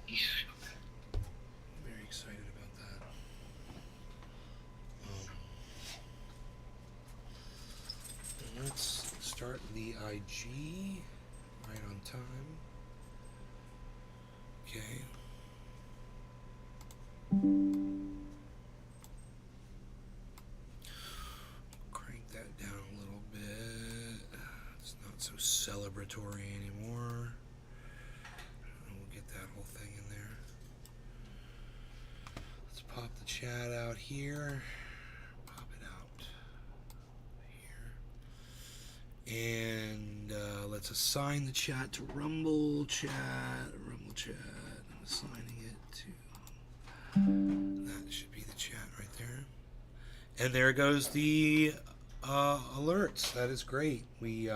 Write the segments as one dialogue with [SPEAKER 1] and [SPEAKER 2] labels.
[SPEAKER 1] Very excited about that. Let's start the IG right on time. Okay. Crank that down a little bit. It's not so celebratory anymore. We'll get that whole thing in there. Let's pop the chat out here. Pop it out here. And let's assign the chat to Rumble chat. Rumble chat. I'm assigning it to... That should be the chat right there. And there goes the alerts. That is great. We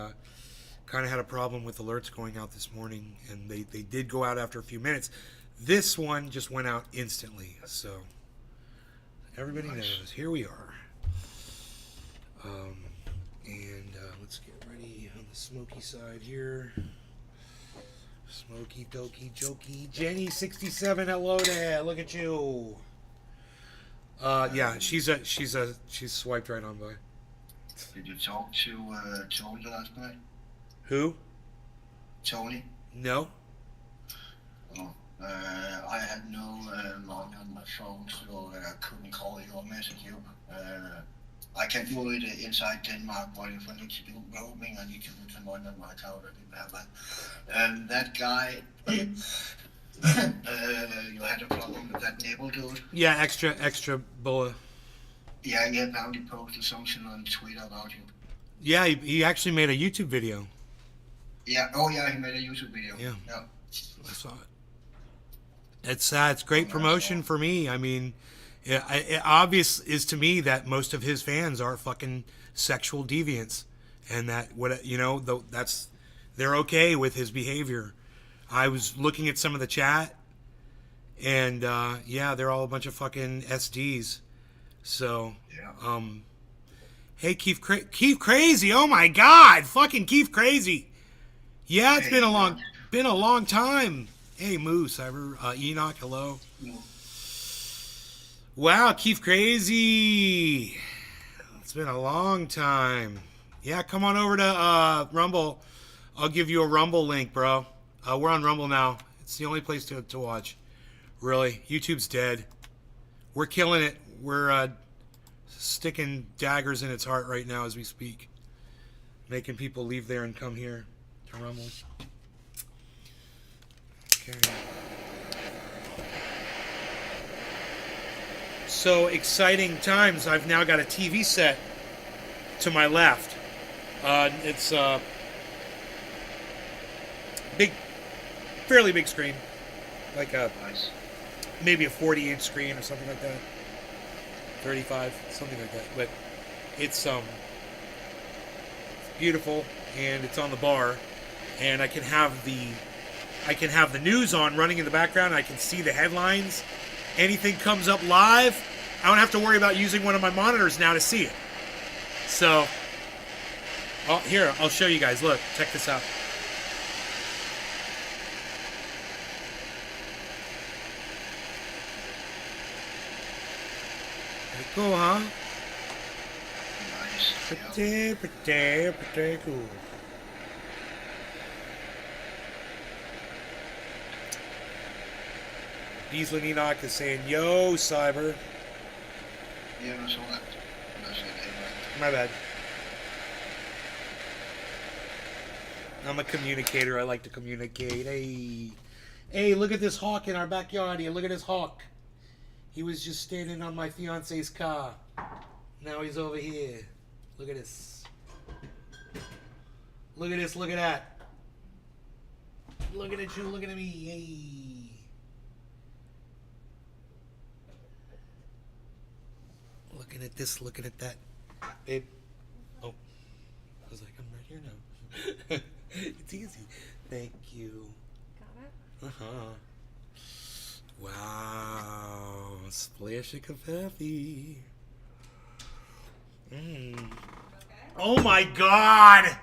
[SPEAKER 1] kind of had a problem with alerts going out this morning, and they did go out after a few minutes. This one just went out instantly, so everybody knows. Here we are. And let's get ready on the smoky side here. Smoky dokey jokey. Jenny67, hello there. Look at you. Yeah, she's swiped right on by.
[SPEAKER 2] Did you talk to Tony last night?
[SPEAKER 1] Who?
[SPEAKER 2] Tony?
[SPEAKER 1] No.
[SPEAKER 2] Oh, I had no money on my phone, so I couldn't call you or message you. I can do it inside Denmark, but if I need to do roaming, I need to put some money on my account. I didn't have that. That guy, you had a problem with that nipple dude?
[SPEAKER 1] Yeah, extra bulla.
[SPEAKER 2] Yeah, he apparently posted something on Twitter about you.
[SPEAKER 1] Yeah, he actually made a YouTube video.
[SPEAKER 2] Yeah, oh yeah, he made a YouTube video.
[SPEAKER 1] Yeah.
[SPEAKER 2] Yeah.
[SPEAKER 1] I saw it. It's great promotion for me. I mean, it obvious is to me that most of his fans are fucking sexual deviants, and that they're okay with his behavior. I was looking at some of the chat, and yeah, they're all a bunch of fucking SDs. So,
[SPEAKER 2] yeah.
[SPEAKER 1] Hey, Keith Crazy. Oh my God, fucking Keith Crazy. Yeah, it's been a long time. Hey, Moo, Cyber, Enoch, hello.
[SPEAKER 2] Yeah.
[SPEAKER 1] Wow, Keith Crazy. It's been a long time. Yeah, come on over to Rumble. I'll give you a Rumble link, bro. We're on Rumble now. It's the only place to watch. Really, YouTube's dead. We're killing it. We're sticking daggers in its heart right now as we speak. Making people leave there and come here to Rumble. Okay. So exciting times. I've now got a TV set to my left. It's big, fairly big screen. Like maybe a 40-inch screen or something like that. 35, something like that. But it's beautiful, and it's on the bar, and I can have the news on running in the background. I can see the headlines. Anything comes up live, I don't have to worry about using one of my monitors now to see it. So, here, I'll show you guys. Look, check this out. Pretty cool, huh?
[SPEAKER 2] Nice.
[SPEAKER 1] Pretty cool. Beasley Enoch is saying, yo, Cyber.
[SPEAKER 2] Yeah, I saw that.
[SPEAKER 1] My bad. I'm a communicator. I like to communicate. Hey, look at this hawk in our backyard here. Look at this hawk. He was just standing on my fiance's car. Now he's over here. Look at this. Look at this. Look at that. Looking at you. Looking at me. Hey. Looking at this, looking at that. Babe. Oh. I was like, I'm right here now. It's easy. Thank you.
[SPEAKER 3] Got it?
[SPEAKER 1] Uh-huh. Wow. Splash of coffee. Okay. Oh my God!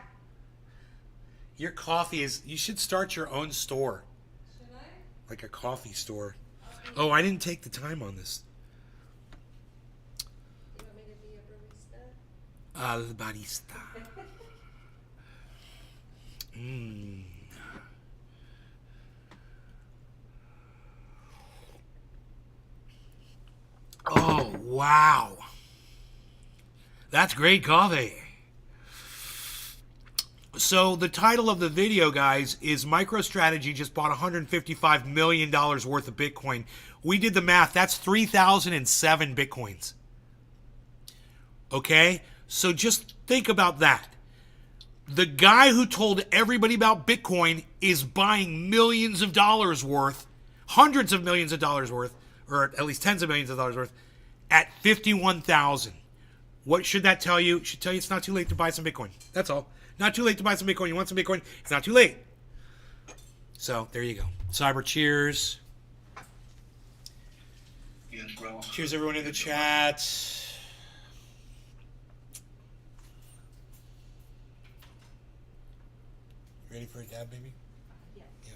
[SPEAKER 1] Your coffee is... You should start your own store.
[SPEAKER 3] Should I?
[SPEAKER 1] like a coffee store. Oh, I didn't take the time on this.
[SPEAKER 3] You want me to be a barista?
[SPEAKER 1] Al barista. Mmm. Oh, wow. That's great coffee. So the title of the video, guys, is MicroStrategy just bought $155 million worth of Bitcoin. We did the math. That's 3,007 Bitcoins. Okay? So just think about that. The guy who told everybody about Bitcoin is buying millions of dollars worth, hundreds of millions of dollars worth, or at least tens of millions of dollars worth, at 51,000. What should that tell you? It should tell you it's not too late to buy some Bitcoin. That's all. Not too late to buy some Bitcoin. You want some Bitcoin? It's not too late. So there you go. Cyber cheers.
[SPEAKER 2] Yes, bro.
[SPEAKER 1] Cheers, everyone in the chat. Ready for a dab, baby?
[SPEAKER 3] Yes.
[SPEAKER 1] Yeah.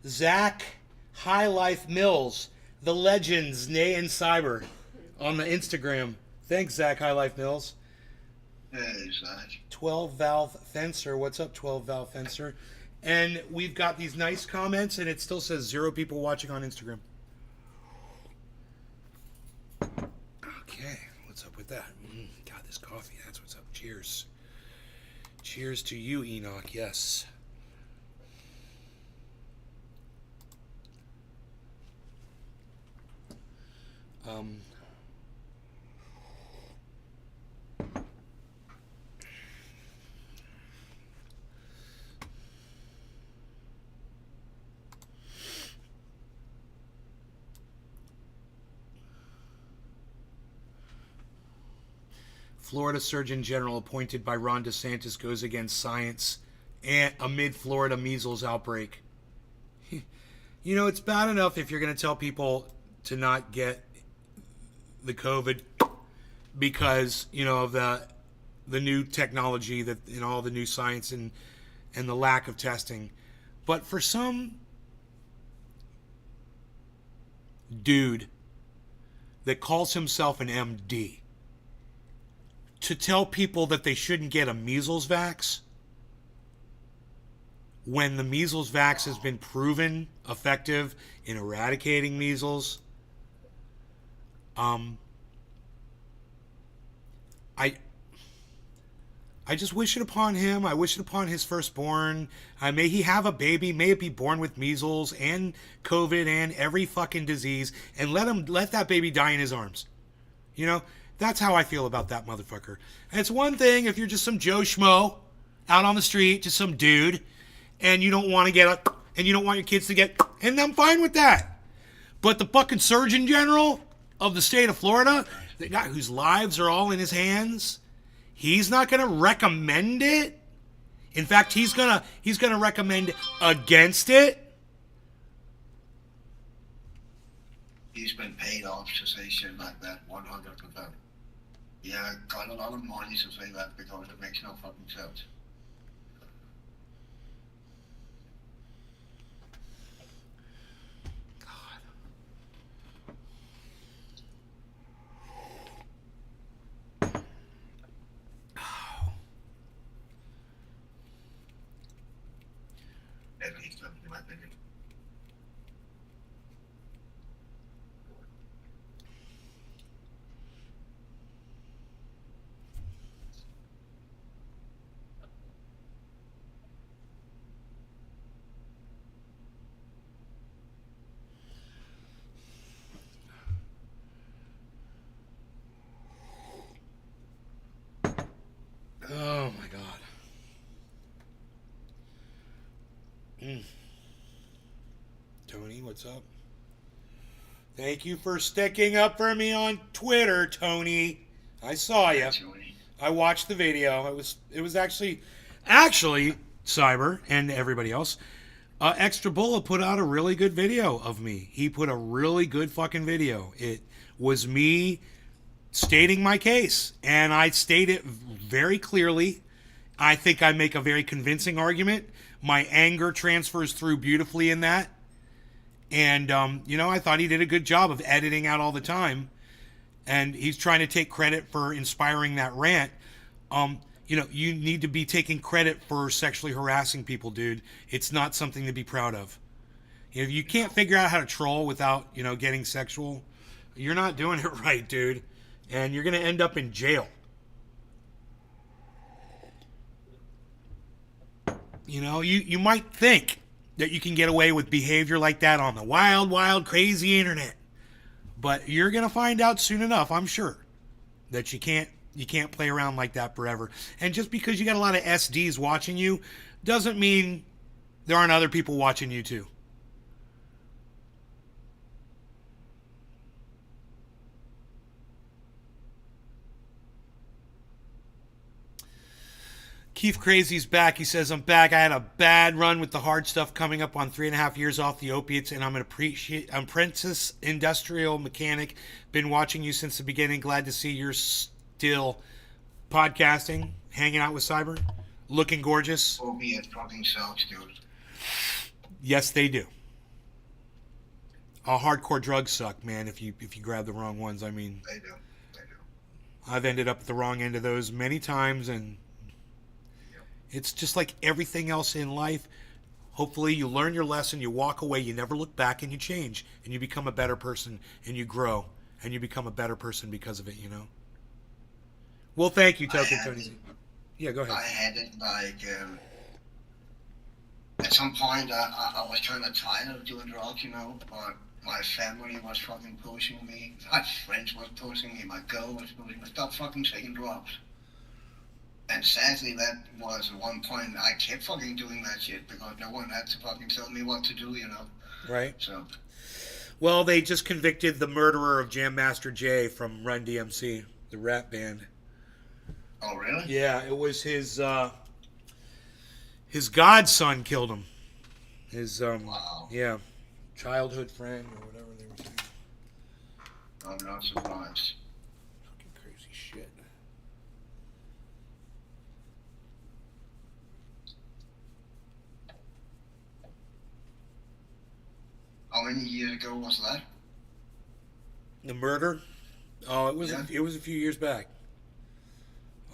[SPEAKER 1] Zach High Life Mills, the legends, Nay and Cyber, on the Instagram. Thanks, Zach High Life Mills.
[SPEAKER 2] Hey, Zach.
[SPEAKER 1] 12 Valve Fencer. What's up, 12 Valve Fencer? And we've got these nice comments, and it still says 0 people watching on Instagram. Okay, what's up with that? God, this coffee, that's what's up. Cheers. Cheers to you, Enoch. Yes. Florida Surgeon General appointed by Ron DeSantis goes against science and amid Florida measles outbreak. You know, it's bad enough if you're going to tell people to not get the COVID because, you know, of the new technology that, you know, all the new science and the lack of testing. But for some dude that calls himself an MD to tell people that they shouldn't get a measles vax when the measles vax has been proven effective in eradicating measles, I just wish it upon him. I wish it upon his firstborn. May he have a baby. May it be born with measles and COVID and every fucking disease, and let that baby die in his arms. You know, that's how I feel about that motherfucker. And it's one thing if you're just some Joe Schmo out on the street, just some dude, and you don't want to get up, and you don't want your kids to get, and I'm fine with that. But the fucking Surgeon General of the state of Florida, the guy whose lives are all in his hands, he's not going to recommend it. In fact, he's gonna recommend against it.
[SPEAKER 2] He's been paid off to say shit like that 100%. Yeah, got a lot of money to say that because it makes no fucking sense. At least, in my opinion.
[SPEAKER 1] Tony, what's up? Thank you for sticking up for me on Twitter, Tony. I saw you. I watched the video. It was actually Cyber and everybody else. Extra Bulla put out a really good video of me. He put a really good fucking video. It was me stating my case, and I state it very clearly. I think I make a very convincing argument. My anger transfers through beautifully in that. And, I thought he did a good job of editing out all the time. And he's trying to take credit for inspiring that rant. You need to be taking credit for sexually harassing people, dude. It's not something to be proud of. If you can't figure out how to troll without, getting sexual, you're not doing it right, dude. And you're going to end up in jail. You might think that you can get away with behavior like that on the wild, wild, crazy internet. But you're going to find out soon enough, I'm sure, that you can't play around like that forever. And just because you got a lot of SDs watching you doesn't mean there aren't other people watching you too. Keith Crazy's back. He says, I'm back. I had a bad run with the hard stuff coming up on 3.5 years off the opiates, and I'm an apprentice industrial mechanic. Been watching you since the beginning. Glad to see you're still podcasting, hanging out with Cyber, looking gorgeous.
[SPEAKER 2] Opiate fucking sucks, dude.
[SPEAKER 1] Yes, they do. All hardcore drugs suck, man, if you grab the wrong ones. I mean,
[SPEAKER 2] They do.
[SPEAKER 1] I've ended up at the wrong end of those many times, and it's just like everything else in life. Hopefully you learn your lesson, you walk away, you never look back, and you change, and you become a better person, and you grow, and you become a better person because of it, Well, thank you, Token Tony. Yeah, go ahead.
[SPEAKER 2] I had it at some point I was kind of tired of doing drugs, but my family was fucking pushing me, my friends was pushing me, my girl was pushing me, stop fucking taking drugs. And sadly, that was one point I kept fucking doing that shit because no one had to fucking tell me what to do,
[SPEAKER 1] Right.
[SPEAKER 2] So.
[SPEAKER 1] Well, they just convicted the murderer of Jam Master Jay from Run DMC, the rap band.
[SPEAKER 2] Oh, really?
[SPEAKER 1] Yeah, it was his godson killed him. His
[SPEAKER 2] Wow.
[SPEAKER 1] Yeah, childhood friend or whatever they were saying.
[SPEAKER 2] I'm not surprised.
[SPEAKER 1] Fucking crazy shit.
[SPEAKER 2] How many years ago was that?
[SPEAKER 1] The murder? Oh, it was
[SPEAKER 2] Yeah.
[SPEAKER 1] it was a few years back.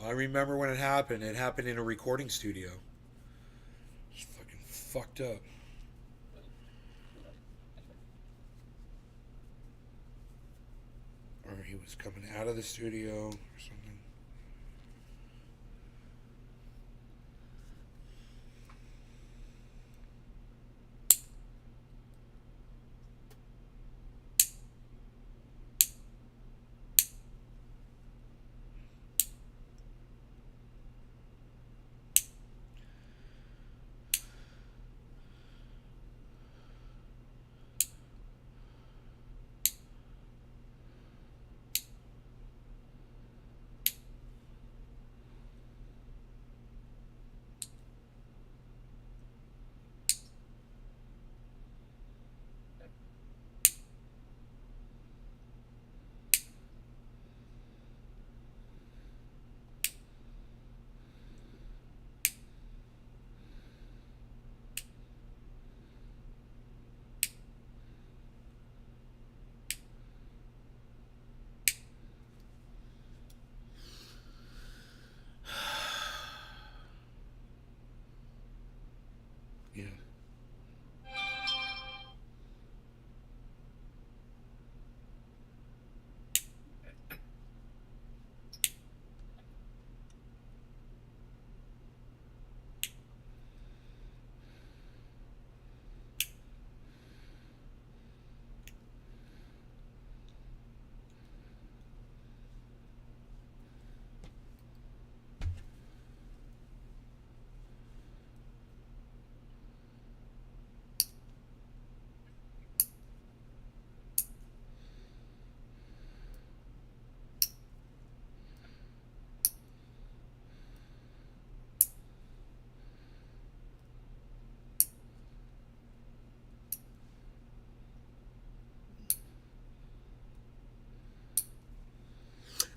[SPEAKER 1] I remember when it happened. It happened in a recording studio. It's fucking fucked up. Or he was coming out of the studio or something.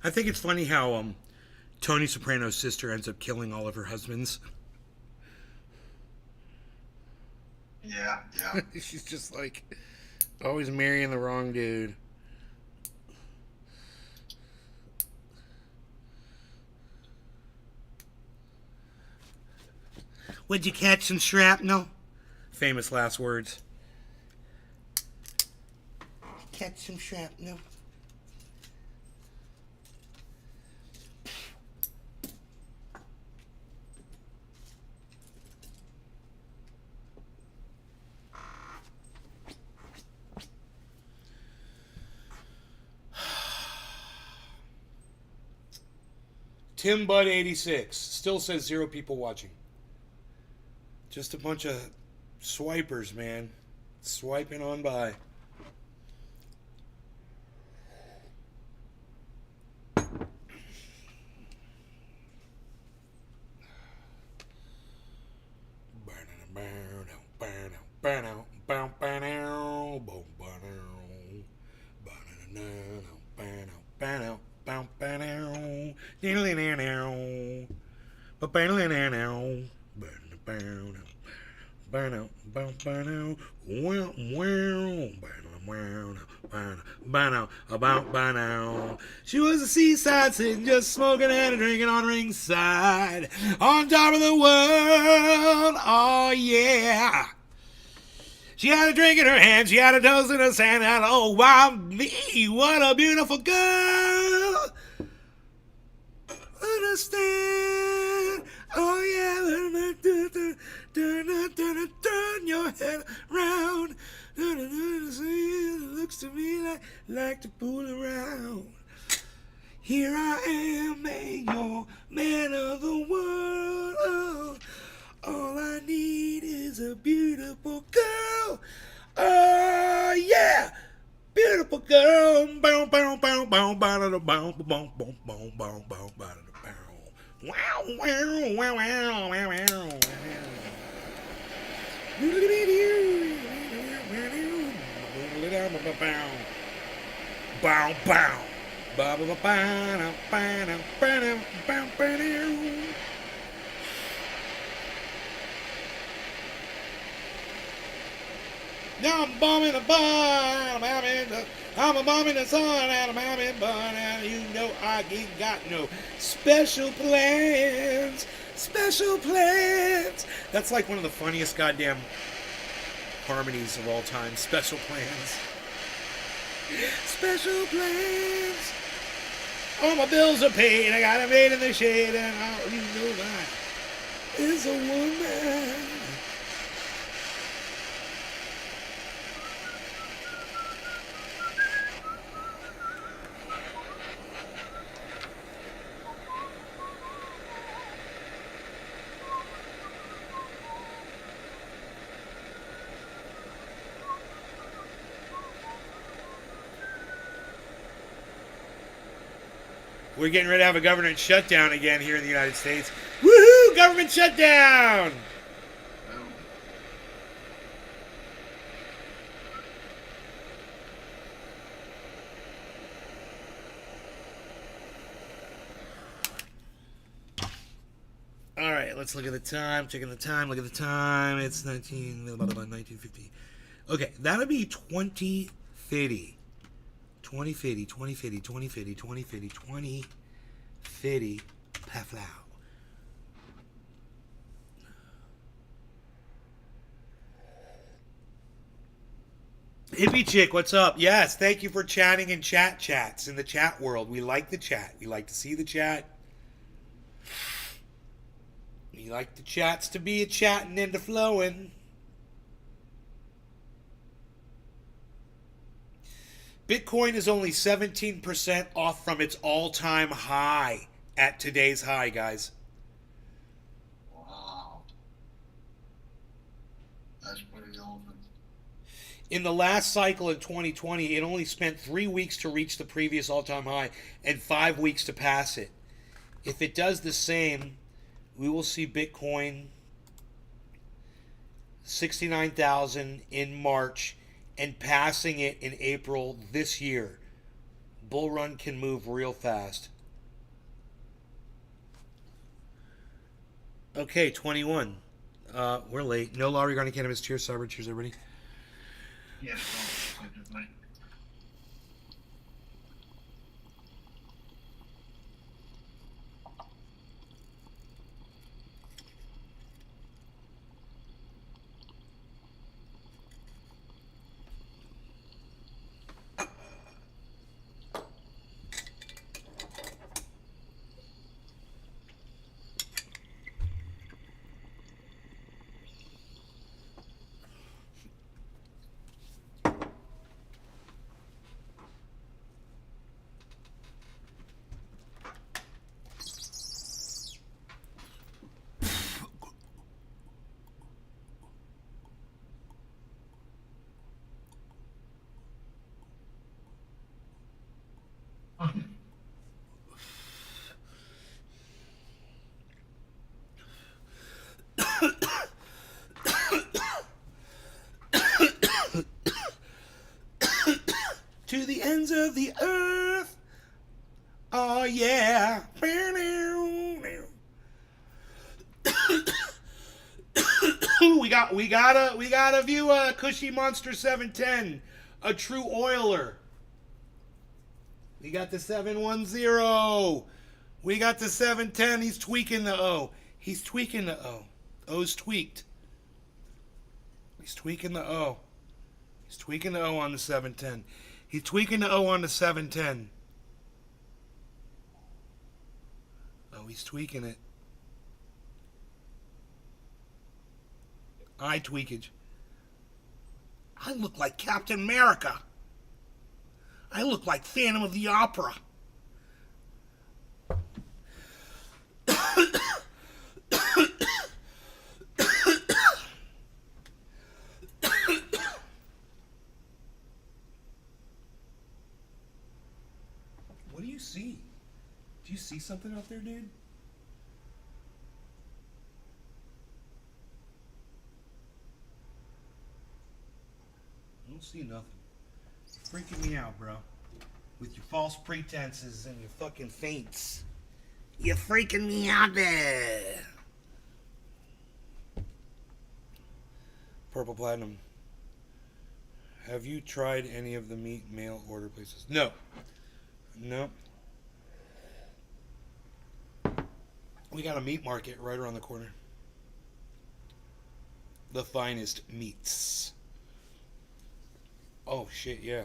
[SPEAKER 1] I think it's funny how Tony Soprano's sister ends up killing all of her husbands.
[SPEAKER 2] Yeah, yeah.
[SPEAKER 1] She's just like always marrying the wrong dude. Would you catch some shrapnel? Famous last words. Catch some shrapnel. Tim Bud 86 still says 0 people watching. Just a bunch of swipers, man. Swiping on by. She was a seaside sitting, just smoking and drinking on ringside, on top of the world. Oh yeah. She had a drink in her hand, she had a toast in her hand, and oh wow me, what a beautiful girl. Understand? Oh yeah, turn your head around. It looks to me like to fool around. Here I am, made your man of the world. Oh, all I need is a beautiful girl. Oh yeah, beautiful girl. Bow bow bow bow bow bow bow bow bow bow bow bow bow. Wow wow wow wow wow wow. Bow bow. Ba ba ba ba ba ba ba ba. Now I'm bombing the bar, I'm a bombing the sun, and I'm having fun, and you know I ain't got no special plans. Special plans. That's like one of the funniest goddamn harmonies of all time. Special plans. Special plans. All my bills are paid. I got a maid in the shade, and all you know that is a woman. We're getting ready to have a government shutdown again here in the United States. Woohoo! Government shutdown! All right, let's look at the time. Checking the time. Look at the time. It's 1950. Okay, that'll be 2050. 2050, 2050, 2050, 2050, 2050, Paflow. Hippie Chick, what's up? Yes, thank you for chatting in chats in the chat world. We like the chat. We like to see the chat. We like the chats to be a chatting and a flowing. Bitcoin is only 17% off from its all-time high at today's high, guys.
[SPEAKER 2] Wow. That's pretty open.
[SPEAKER 1] In the last cycle in 2020, it only spent 3 weeks to reach the previous all-time high and 5 weeks to pass it. If it does the same, we will see Bitcoin 69,000 in March and passing it in April this year. Bull run can move real fast. Okay, 21. We're late. No law regarding cannabis. Cheers, cyber. Cheers, everybody.
[SPEAKER 2] Yes, well, everybody.
[SPEAKER 1] To the ends of the earth. Oh yeah. we got a view Cushy Monster 710, a true oiler. We got the 710. We got the 710. He's tweaking the O. He's tweaking the O. O's tweaked. He's tweaking the O. He's tweaking the O on the 710. He's tweaking the O on the 710. Oh, he's tweaking it. Eye tweakage. I look like Captain America. I look like Phantom of the Opera. What do you see? Do you see something out there, dude? I don't see nothing. You're freaking me out, bro. With your false pretenses and your fucking feints. You're freaking me out there. Purple Platinum. Have you tried any of the meat mail order places? No. No. We got a meat market right around the corner. The finest meats. Oh shit, yeah.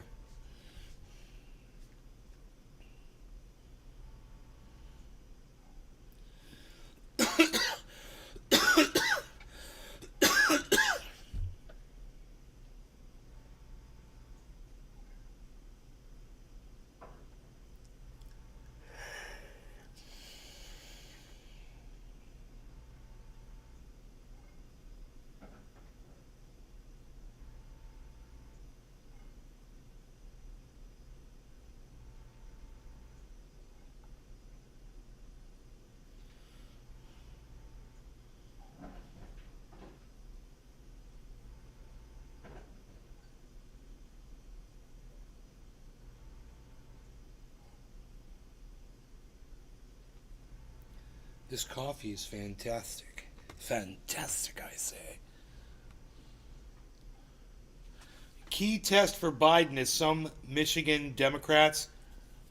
[SPEAKER 1] This coffee is fantastic. Fantastic, I say. Key test for Biden is some Michigan Democrats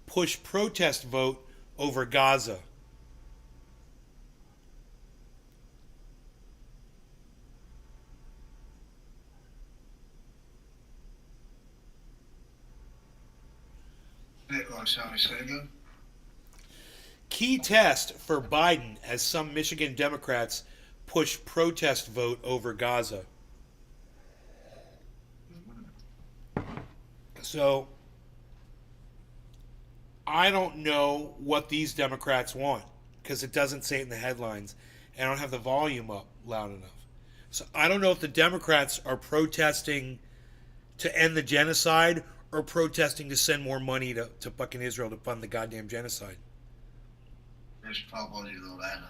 [SPEAKER 1] push protest vote over Gaza.
[SPEAKER 2] Oh, sorry, say again?
[SPEAKER 1] Key test for Biden as some Michigan Democrats push protest vote over Gaza. So, I don't know what these Democrats want because it doesn't say it in the headlines, and I don't have the volume up loud enough. So, I don't know if the Democrats are protesting to end the genocide or protesting to send more money to fucking Israel to fund the goddamn genocide.
[SPEAKER 2] It's probably the latter.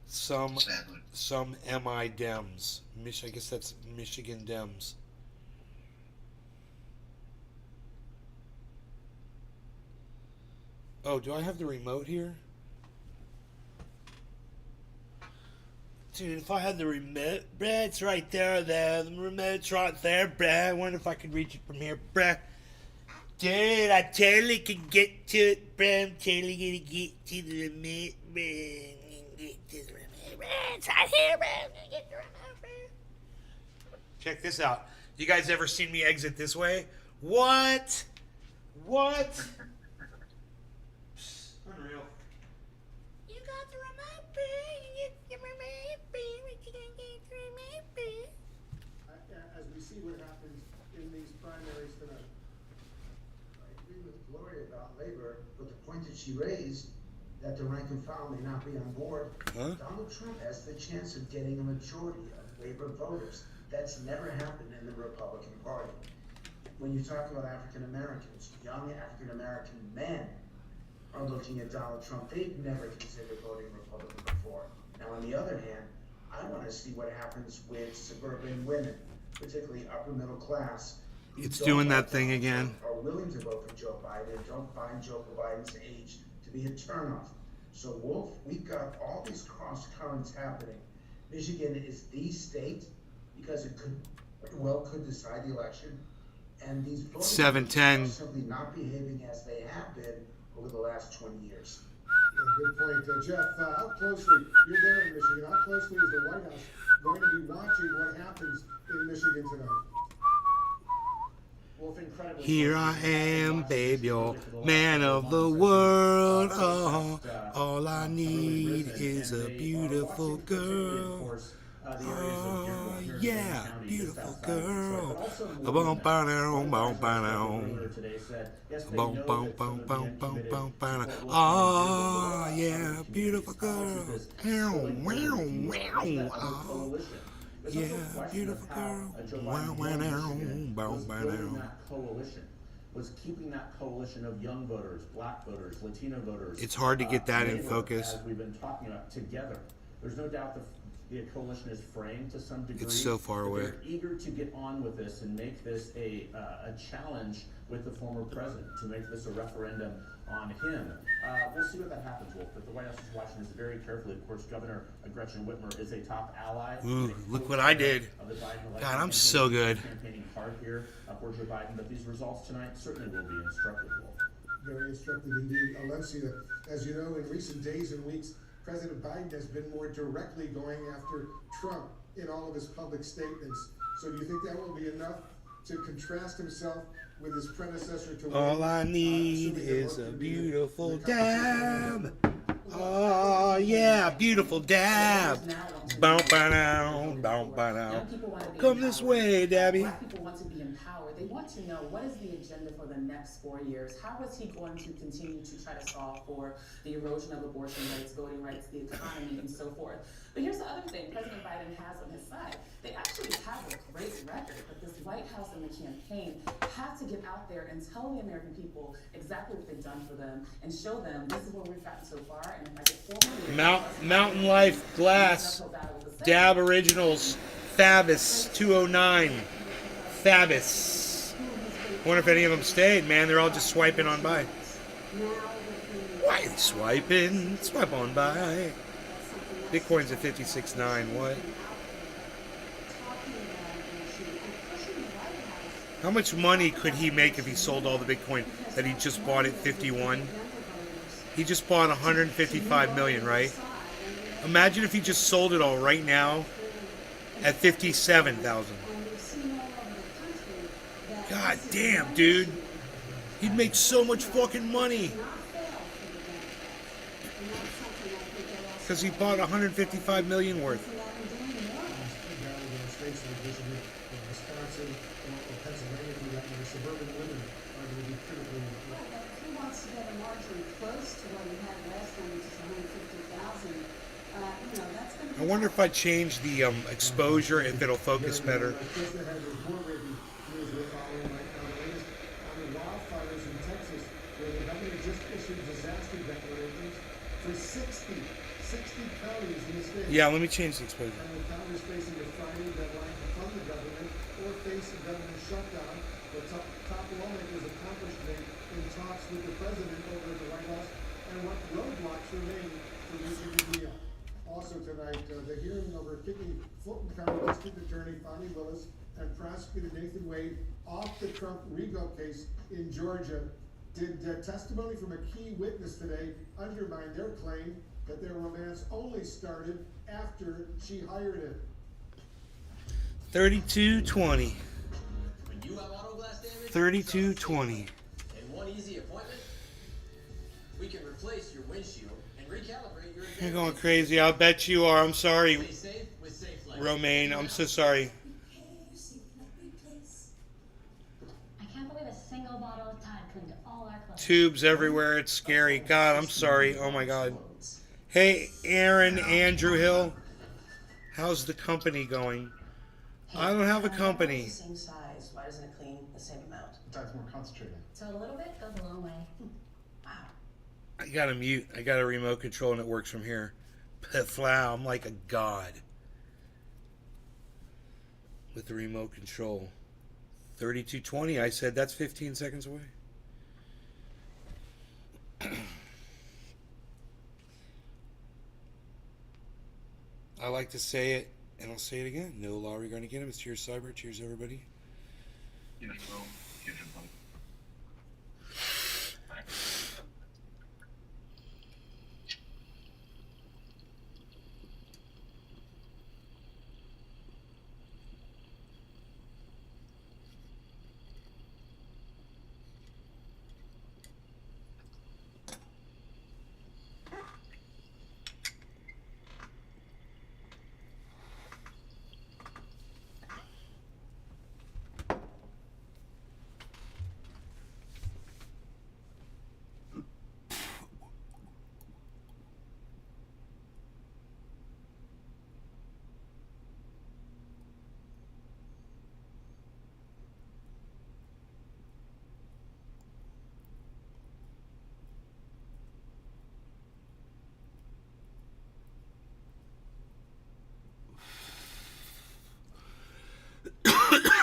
[SPEAKER 2] Sadly.
[SPEAKER 1] Some MI Dems. I guess that's Michigan Dems. Oh, do I have the remote here? Dude, if I had the remote, bruh, it's right there, though. The remote's right there, bruh. I wonder if I could reach it from here, bruh. Dude, I totally could get to it, bruh. I'm totally gonna get to the remote, bruh. I'm gonna get to the remote, bruh. It's right here, bruh. I'm gonna get the remote, bruh. Check this out. You guys ever seen me exit this way? What? What? Unreal. You got the remote, bruh. You get the remote, bruh. What you gonna get the remote, bruh?
[SPEAKER 4] As we see what happens in these primaries tonight.
[SPEAKER 5] I agree with Gloria about labor, but the point that she raised, that the rank and file may not be on board, Donald Trump has the chance of getting a majority of labor voters. That's never happened in the Republican Party. When you talk about African Americans, young African American men are looking at Donald Trump. They've never considered voting Republican before. Now, on the other hand, I want to see what happens with suburban women, particularly upper middle class.
[SPEAKER 1] It's doing that thing again.
[SPEAKER 5] Are willing to vote for Joe Biden and don't find Joe Biden's age to be a turnoff. So, Wolf, we've got all these cross currents happening. Michigan is the state because it could decide the election, and these voters
[SPEAKER 1] 7-10.
[SPEAKER 5] are simply not behaving as they have been over the last 20 years.
[SPEAKER 4] Yeah, good point. Jeff, how closely, you're there in Michigan, how closely is the White House going to be watching what happens in Michigan tonight? Wolf, incredibly.
[SPEAKER 1] Here I am, babe, your man of the world. Oh, all I need is a beautiful girl. Oh, yeah, beautiful girl. Boom, boom, boom, boom. Oh, yeah, beautiful girl. Oh, yeah, beautiful girl.
[SPEAKER 6] Coalition was keeping that coalition of young voters, black voters, Latino voters.
[SPEAKER 1] It's hard to get that in focus.
[SPEAKER 6] As we've been talking about together. There's no doubt the coalition is framed to some degree.
[SPEAKER 1] It's so far away.
[SPEAKER 6] They're eager to get on with this and make this a challenge with the former president, to make this a referendum on him. We'll see what that happens, Wolf. But the White House is watching this very carefully. Of course, Governor Gretchen Whitmer is a top ally.
[SPEAKER 1] Ooh, look what I did. God, I'm so good.
[SPEAKER 6] Campaigning hard here for Joe Biden, but these results tonight certainly will be instructive, Wolf.
[SPEAKER 4] Very instructive indeed. Alexia, as you know, in recent days and weeks, President Biden has been more directly going after Trump in all of his public statements. So do you think that will be enough to contrast himself with his predecessor to
[SPEAKER 1] All I need is a beautiful dab. Oh, yeah, beautiful dab. Bow, bow, down, bow, bow, down. Come this way, Dabby.
[SPEAKER 7] Black people want to be empowered. They want to know, what is the agenda for the next 4 years? How is he going to continue to try to solve for the erosion of abortion rights, voting rights, the economy, and so forth? But here's the other thing President Biden has on his side. They actually have a great record, but this White House and the campaign have to get out there and tell the American people exactly what they've done for them and show them this is where we've gotten so far. And if I get 4 more
[SPEAKER 1] Mountain Life Glass. Dab Originals. Fabus 209. Fabus. Wonder if any of them stayed, man. They're all just swiping on by. Why are they swiping? Swipe on by. Bitcoin's at 56.9. What? How much money could he make if he sold all the Bitcoin that he just bought at 51? He just bought 155 million, right? Imagine if he just sold it all right now at 57,000. God damn, dude. He'd make so much fucking money. Because he bought 155 million worth. I wonder if I change the exposure, if it'll focus better. Yeah, let me change the exposure.
[SPEAKER 4] Congress facing a Friday deadline to fund the government or face a government shutdown. The top lawmakers accomplished in talks with the president over at the White House, and what roadblocks remain for reaching the deal. Also tonight, the hearing over kicking Fulton County District Attorney Fonnie Willis and Prosecutor Nathan Wade off the Trump RICO case in Georgia. Did testimony from a key witness today undermine their claim that their romance only started after she hired him?
[SPEAKER 1] 32-20.
[SPEAKER 8] When you have auto glass damage,
[SPEAKER 1] 32-20.
[SPEAKER 8] in one easy appointment, we can replace your windshield and recalibrate your
[SPEAKER 1] You're going crazy. I'll bet you are. I'm sorry,
[SPEAKER 8] Stay safe with Safe Life.
[SPEAKER 1] Romaine. I'm so sorry.
[SPEAKER 9] I can't believe a single bottle of Tide cleaned all our clothes.
[SPEAKER 1] Tubes everywhere. It's scary. God, I'm sorry. Oh my God. Hey, Aaron, Andrew Hill. How's the company going? I don't have a company.
[SPEAKER 10] It's the same size. Why doesn't it clean the same amount?
[SPEAKER 11] Tide's more concentrated.
[SPEAKER 9] So a little bit goes a long way.
[SPEAKER 10] Wow.
[SPEAKER 1] I got a mute. I got a remote control and it works from here. Pflow, I'm like a god with the remote control. 32-20. I said that's 15 seconds away. I like to say it, and I'll say it again. No law regarding cannabis. Cheers, Cyber. Cheers, everybody.
[SPEAKER 2] Yes, bro. Yes, bro.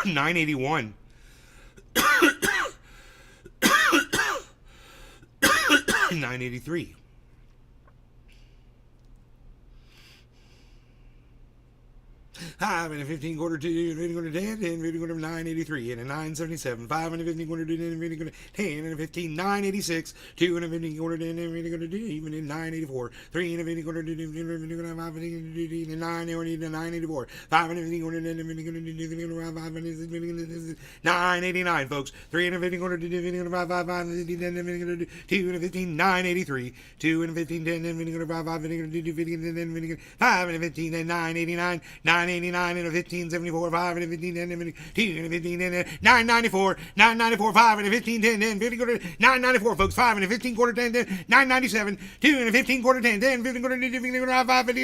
[SPEAKER 1] 981. 983. 5 and a 15 quarter 2 and 15 quarter 10 and 15 quarter 983 and a 977 5 and a 15 quarter 2 and 15 quarter 10 and a 15 986 2 and a 15 quarter 10 and a 15 quarter 2 even in 984 3 and a 15 quarter 2 and a 15 quarter 5 and 9 or 984 5 and a 15 quarter 10 and a 15 quarter 2 5 and 989 folks 3 and a 15 quarter 2 and a 15 quarter 5 5 and a 15 10 and a 15 quarter 2 and a 15 983 2 and a 15 10 and a 15 quarter 5 5 and a 15 15 5 and a 15 and 989 989 and a 1574 5 and a 15 10 and a 2 and a 15 and a 994 994 5 and a 15 10 and 15 quarter 994 folks 5 and a 15 quarter 10 997 2 and a 15 quarter 10 15 quarter 2 15 quarter 5 and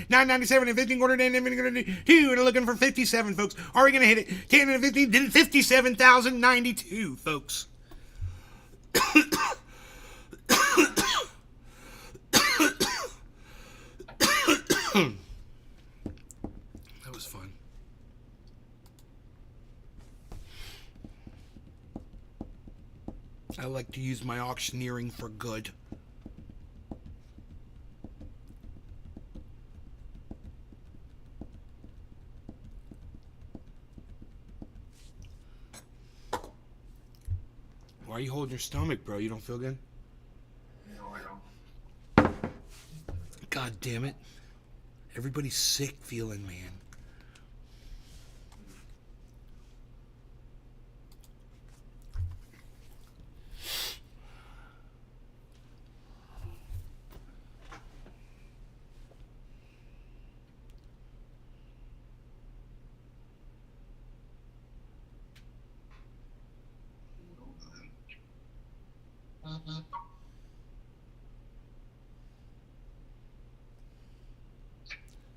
[SPEAKER 1] 997 and 15 quarter 10 and 15 quarter 2 and looking for 57 folks. Are we gonna hit it? 10 and a 15 57,092 folks. That was fun. I like to use my auctioneering for good. Why are you holding your stomach, bro? You don't feel good?
[SPEAKER 2] No, I don't.
[SPEAKER 1] God damn it. Everybody's sick feeling, man.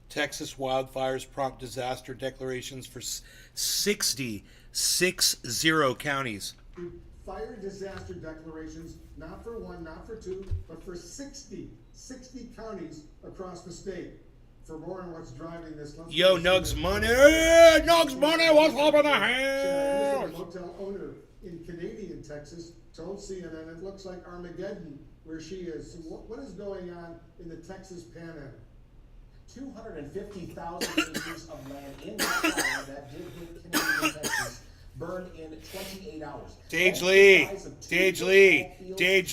[SPEAKER 1] Texas wildfires prompt disaster declarations for 60 counties.
[SPEAKER 4] Fire disaster declarations, not for one, not for two, but for 60 counties across the state. For more on what's driving this,
[SPEAKER 1] Yo, Nugs Money! Nugs Money, what's up in the
[SPEAKER 4] A
[SPEAKER 1] house?
[SPEAKER 4] motel owner in Canadian Texas told CNN it looks like Armageddon where she is. So what is going on in the Texas Panhandle?
[SPEAKER 6] 250,000 acres of land in that fire that did hit Canadian Texas burned in 28 hours.
[SPEAKER 1] Dage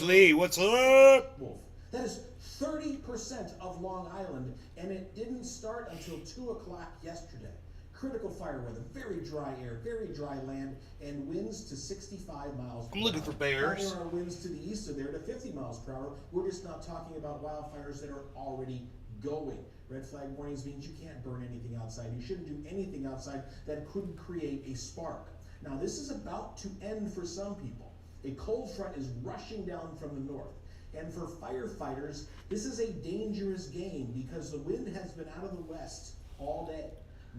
[SPEAKER 1] Lee, what's up?
[SPEAKER 6] Wolf. That is 30% of Long Island, and it didn't start until 2 o'clock yesterday. Critical fire weather, very dry air, very dry land, and winds to 65 miles per hour.
[SPEAKER 1] I'm looking for bears.
[SPEAKER 6] There are winds to the east of there to 50 miles per hour. We're just not talking about wildfires that are already going. Red flag warnings means you can't burn anything outside. You shouldn't do anything outside that couldn't create a spark. Now, this is about to end for some people. A cold front is rushing down from the north. And for firefighters, this is a dangerous game because the wind has been out of the west all day.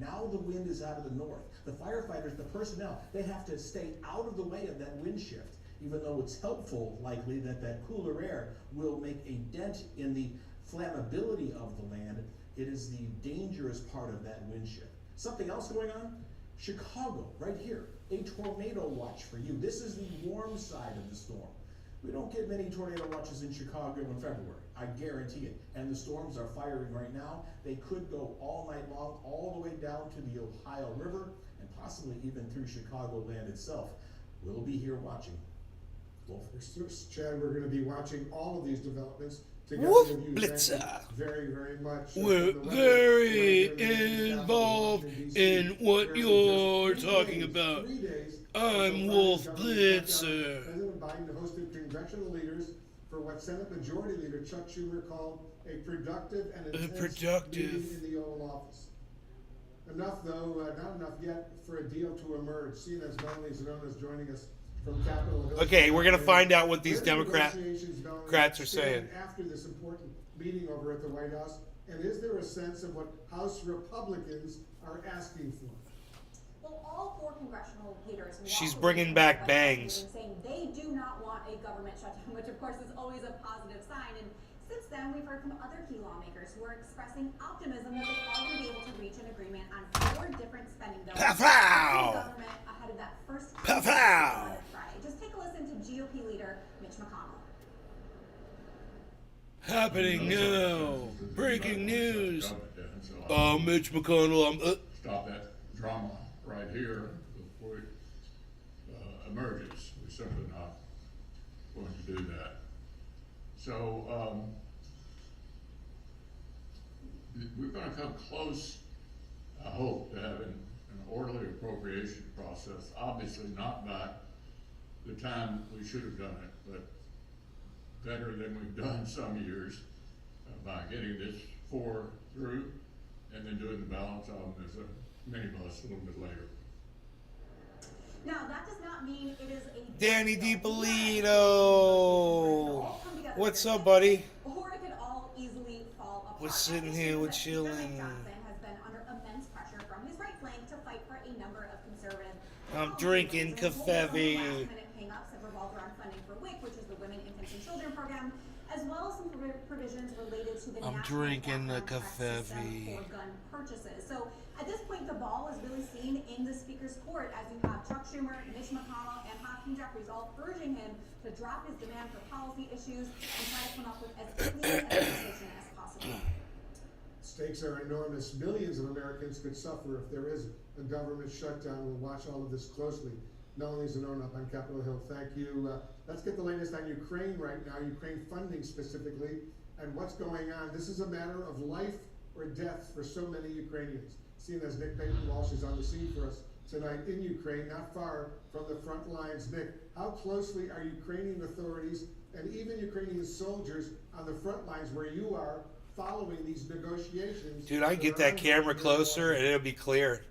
[SPEAKER 6] Now the wind is out of the north. The firefighters, the personnel, they have to stay out of the way of that wind shift, even though it's helpful, likely, that that cooler air will make a dent in the flammability of the land. It is the dangerous part of that wind shift. Something else going on? Chicago, right here, a tornado watch for you. This is the warm side of the storm. We don't get many tornado watches in Chicago in February, I guarantee it. And the storms are firing right now. They could go all night long, all the way down to the Ohio River, and possibly even through Chicagoland itself. We'll be here watching. Wolf.
[SPEAKER 4] Chad, we're going to be watching all of these developments together
[SPEAKER 1] Woof,
[SPEAKER 4] with you.
[SPEAKER 1] Blitzer.
[SPEAKER 4] Thank you very, very much.
[SPEAKER 1] We're very involved in what you're talking about. I'm Wolf Blitzer.
[SPEAKER 4] President Biden hosted congressional leaders for what Senate Majority Leader Chuck Schumer called a productive and intense meeting in the Oval Office. Enough, though, not enough yet for a deal to emerge. Seeing as Melanie Zanona's joining us from Capitol Hill.
[SPEAKER 1] Okay, we're going to find out what these Democrats are saying.
[SPEAKER 4] After this important meeting over at the White House, and is there a sense of what House Republicans are asking for?
[SPEAKER 11] Well, all 4 congressional leaders.
[SPEAKER 1] She's bringing back bangs.
[SPEAKER 11] Saying they do not want a government shutdown, which of course is always a positive sign. And since then, we've heard from other key lawmakers who are expressing optimism that they are going to be able to reach an agreement on 4 different spending bills.
[SPEAKER 1] Pow-pow!
[SPEAKER 11] Government ahead of that first
[SPEAKER 1] Pow-pow!
[SPEAKER 11] on Friday. Just take a listen to GOP leader Mitch McConnell.
[SPEAKER 1] Happening now. Breaking news. Mitch McConnell.
[SPEAKER 12] Stop that drama right here before it emerges. We're simply not going to do that. So we're going to come close, I hope, to having an orderly appropriation process. Obviously not by the time we should have done it, but better than we've done some years by getting this 4 through and then doing the balance of them as a minibus a little bit later.
[SPEAKER 11] Now, that does not mean it is a
[SPEAKER 1] Danny DiPolito. What's up, buddy?
[SPEAKER 11] Or it could all easily fall apart.
[SPEAKER 1] We're sitting here, we're chilling.
[SPEAKER 11] Johnson has been under immense pressure from his right flank to fight for a number of conservative.
[SPEAKER 1] I'm drinking Cafevi.
[SPEAKER 11] Last-minute hang-ups have revolved around funding for WIC, which is the Women, Infants, and Children program, as well as some provisions related to the
[SPEAKER 1] I'm
[SPEAKER 11] national
[SPEAKER 1] drinking the
[SPEAKER 11] background check system
[SPEAKER 1] Cafevi.
[SPEAKER 11] for gun purchases. So at this point, the ball is really seen in the Speaker's court as you have Chuck Schumer, Mitch McConnell, and Hakeem Jeffries all urging him to drop his demand for policy issues and try to come up with as clean a legislation as possible.
[SPEAKER 4] Stakes are enormous. Millions of Americans could suffer if there is a government shutdown. We'll watch all of this closely. Melanie Zanona up on Capitol Hill, thank you. Let's get the latest on Ukraine right now, Ukraine funding specifically, and what's going on. This is a matter of life or death for so many Ukrainians. Seeing as Nick Payton-Walsh is on the scene for us tonight in Ukraine, not far from the front lines. Nick, how closely are Ukrainian authorities and even Ukrainian soldiers on the front lines where you are following these negotiations?
[SPEAKER 1] Dude, I get that camera closer and it'll be clear.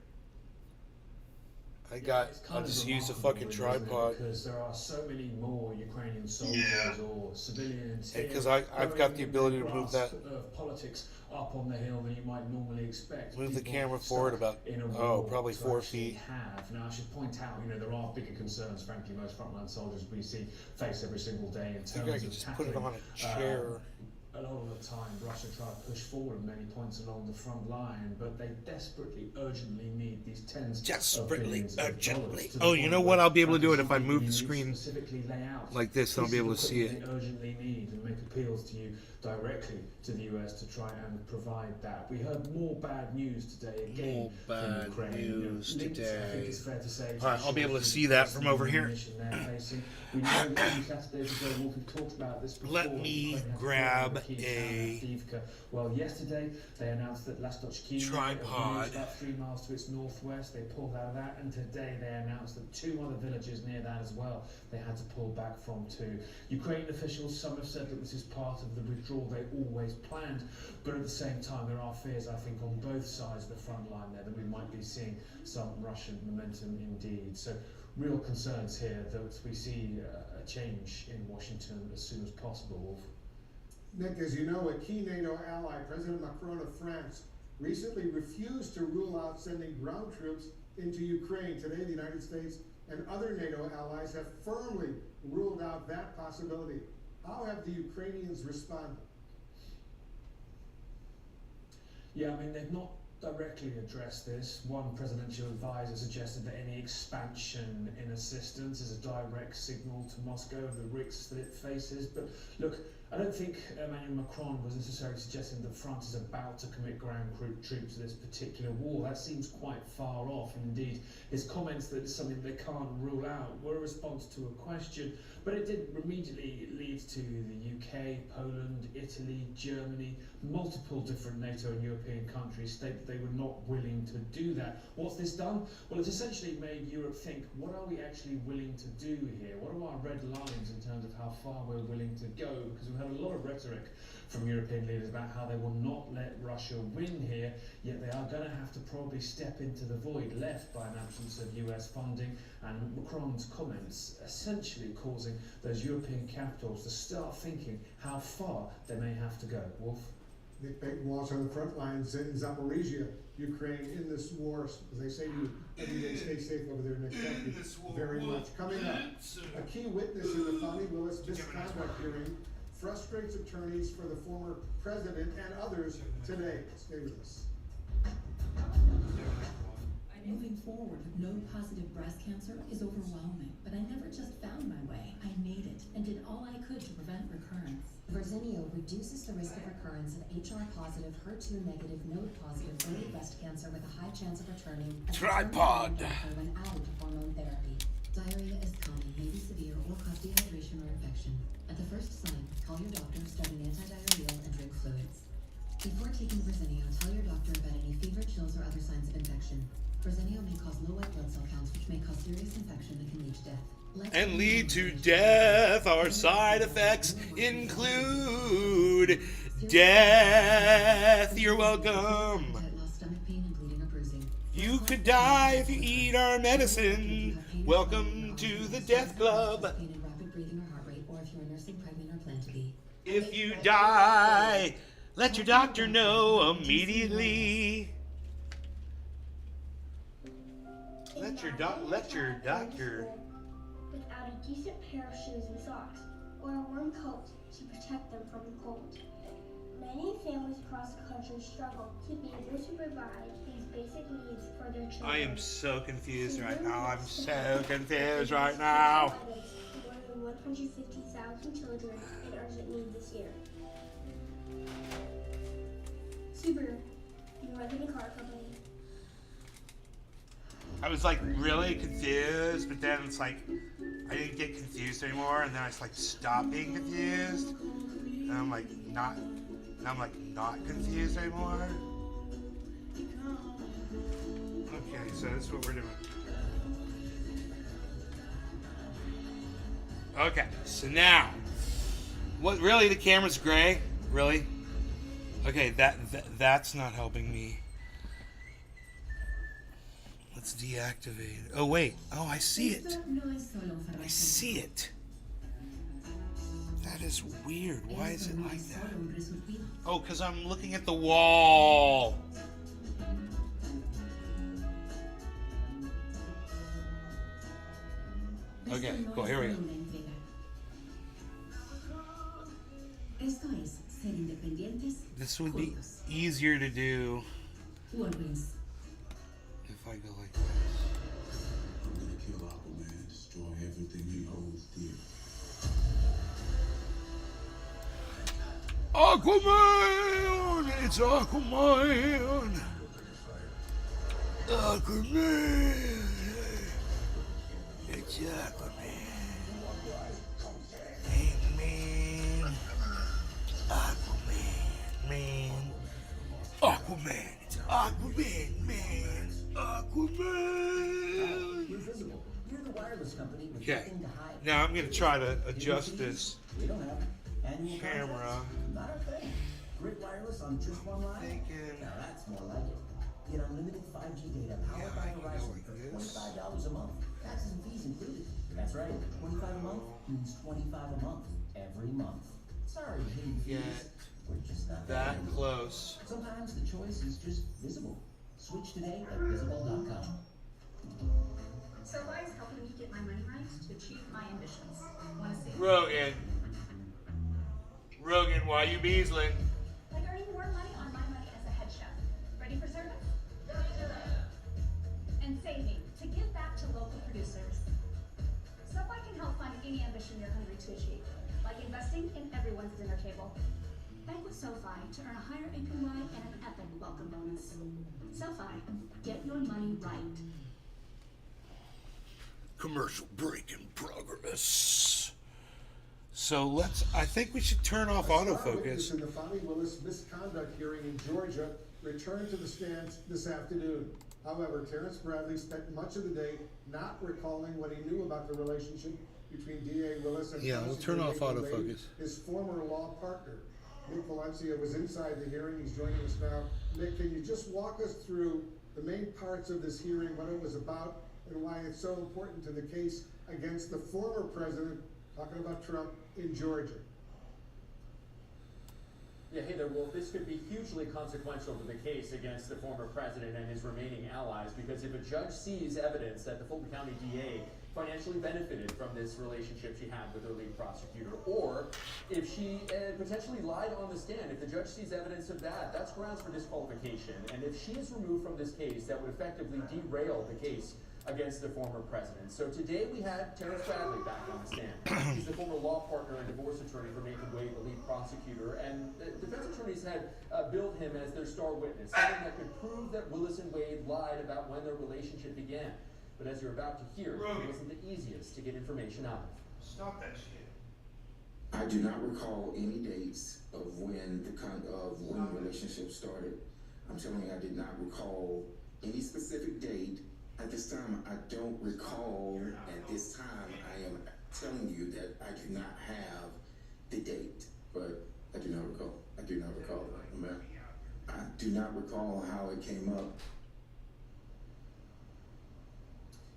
[SPEAKER 1] I'll just use a fucking tripod.
[SPEAKER 13] Because there are so many more Ukrainian soldiers or civilians here.
[SPEAKER 1] Because I've got the ability to move that.
[SPEAKER 13] Politics up on the hill than you might normally expect.
[SPEAKER 1] Move the camera forward about, probably 4 feet.
[SPEAKER 13] Now, I should point out, there are bigger concerns, frankly, most frontline soldiers we see face every single day in terms of
[SPEAKER 1] I could just put it on a chair.
[SPEAKER 13] A lot of the time, Russia try to push forward at many points along the front line, but they desperately, urgently need these tens of billions of dollars.
[SPEAKER 1] Oh, you know what? I'll be able to do it if I move the screen like this. I'll be able to see it.
[SPEAKER 13] They urgently need and make appeals to you directly to the US to try and provide that. We heard more bad news today again
[SPEAKER 1] More bad
[SPEAKER 13] from Ukraine.
[SPEAKER 1] news
[SPEAKER 13] Linked, I
[SPEAKER 1] today.
[SPEAKER 13] think it's fair to say.
[SPEAKER 1] All right, I'll be able to see that from over here.
[SPEAKER 13] We know that 2 Saturdays ago, we've talked about this before.
[SPEAKER 1] Let me grab a
[SPEAKER 13] Well, yesterday they announced that Lastochkina,
[SPEAKER 1] tripod,
[SPEAKER 13] about 3 miles to its northwest, they pulled out of that, and today they announced that 2 other villages near that as well they had to pull back from too. Ukrainian officials, some have said that this is part of the withdrawal they always planned, but at the same time there are fears, I think, on both sides of the front line there that we might be seeing some Russian momentum indeed. So real concerns here that we see a change in Washington as soon as possible, Wolf.
[SPEAKER 4] Nick, as you know, a key NATO ally, President Macron of France, recently refused to rule out sending ground troops into Ukraine. Today, the United States and other NATO allies have firmly ruled out that possibility. How have the Ukrainians responded?
[SPEAKER 13] Yeah, I mean, they've not directly addressed this. One presidential advisor suggested that any expansion in assistance is a direct signal to Moscow of the risks that it faces. But look, I don't think Emmanuel Macron was necessarily suggesting that France is about to commit ground troops to this particular war. That seems quite far off, and indeed his comments that it's something they can't rule out were a response to a question, but it did immediately lead to the UK, Poland, Italy, Germany, multiple different NATO and European countries state that they were not willing to do that. What's this done? Well, it's essentially made Europe think, what are we actually willing to do here? What are our red lines in terms of how far we're willing to go? Because we've had a lot of rhetoric from European leaders about how they will not let Russia win here, yet they are going to have to probably step into the void left by an absence of US funding, and Macron's comments essentially causing those European capitals to start thinking how far they may have to go. Wolf?
[SPEAKER 4] Nick Baton Walsh on the front lines in Zaporizhia, Ukraine, in this war. As they say to you, every day stay safe over there, Nick. Thank you very much. Coming up, a key witness in the Fani Willis misconduct hearing frustrates attorneys for the former president and others today. Stay with us.
[SPEAKER 14] Moving forward with node-positive breast cancer is overwhelming, but I never just found my way. I made it and did all I could to prevent recurrence.
[SPEAKER 15] Verzenio reduces the risk of recurrence of HR-positive, HER2-negative, node-positive early breast cancer with a high chance of returning
[SPEAKER 1] tripod
[SPEAKER 15] when added to hormone therapy. Diarrhea is common, may be severe, or cause dehydration or infection. At the first sign, call your doctor, start an antidiarrheal, and drink fluids. Before taking Verzenio, tell your doctor about any fever, chills, or other signs of infection. Verzenio may cause low white blood cell counts, which may cause serious infection that can lead to death.
[SPEAKER 1] And lead to death. Our side effects include death. You're welcome. You could die if you eat our medicine. Welcome to the death club. If you die, let your doctor know immediately. Let your doctor.
[SPEAKER 16] Without a decent pair of shoes and socks, or a warm coat to protect them from the cold. Many families across the country struggle to be able to provide these basic needs for their children.
[SPEAKER 1] I am so confused right now. I'm so confused right now.
[SPEAKER 16] More than 150,000 children in urgent need this year. Subaru, you run the car company.
[SPEAKER 1] I was like really confused, but then it's like I didn't get confused anymore, and then I just like stopped being confused, and I'm like not confused anymore. Okay, so that's what we're doing. Okay, so now, what really the camera's gray? Really? Okay, that's not helping me. Let's deactivate it. Oh, wait. Oh, I see it. I see it. That is weird. Why is it like that? Oh, because I'm looking at the wall. Okay, cool. Here we go. This would be easier to do if I go like this.
[SPEAKER 17] I'm gonna kill Aquaman, destroy everything he holds dear.
[SPEAKER 1] Aquaman! It's Aquaman! Aquaman! It's Aquaman! Hey, man! Aquaman, man! Aquaman! It's Aquaman, man! Aquaman!
[SPEAKER 18] We're visible. We're the wireless company with
[SPEAKER 1] Okay,
[SPEAKER 18] nothing to hide.
[SPEAKER 1] now I'm going to try to adjust this
[SPEAKER 18] We don't have annual
[SPEAKER 1] camera.
[SPEAKER 18] contracts. Not our thing. Grid wireless on just one line. Now that's more like it. Get unlimited 5G data powered by Verizon for $25 a month. Taxes and fees included. That's right. 25 a month means 25 a month every month. Sorry, hidden fees. We're just not
[SPEAKER 1] that close.
[SPEAKER 18] Sometimes the choice is just visible. Switch today at visible.com.
[SPEAKER 11] SoFi is helping me get my money right to achieve my ambitions. Want to see?
[SPEAKER 1] Rogan, why you beasling?
[SPEAKER 11] Like earning more money on my money as a head chef. Ready for service? And saving to give back to local producers. SoFi can help fund any ambition you're hungry to achieve, like investing in everyone's dinner table. Bank with SoFi to earn a higher APY and an epic welcome bonus. SoFi, get your money right.
[SPEAKER 1] Commercial break in progress. So I think we should turn off autofocus.
[SPEAKER 4] In the Fani Willis misconduct hearing in Georgia returned to the stand this afternoon. However, Terrence Bradley spent much of the day not recalling what he knew about the relationship between D.A. Willis and
[SPEAKER 1] we'll turn off autofocus.
[SPEAKER 4] His former law partner. Nick Valencia was inside the hearing. He's joining us now. Nick, can you just walk us through the main parts of this hearing, what it was about, and why it's so important to the case against the former president, talking about Trump, in Georgia?
[SPEAKER 6] Yeah, hey there, Wolf. This could be hugely consequential to the case against the former president and his remaining allies, because if a judge sees evidence that the Fulton County DA financially benefited from this relationship she had with her lead prosecutor, or if she potentially lied on the stand, if the judge sees evidence of that, that's grounds for disqualification. And if she is removed from this case, that would effectively derail the case against the former president. So today we had Terrence Bradley back on the stand. He's the former law partner and divorce attorney for Nathan Wade, the lead prosecutor, and defense attorneys had billed him as their star witness, someone that could prove that Willis and Wade lied about when their relationship began. But as you're about to hear, it wasn't the easiest to get information out of.
[SPEAKER 1] Stop that shit.
[SPEAKER 17] I do not recall any dates of when the relationship started. I'm telling you, I did not recall any specific date. At this time, I don't recall. At this time, I am telling you that I do not have the date, but I do not recall. I do not recall that. I do not recall how it came up.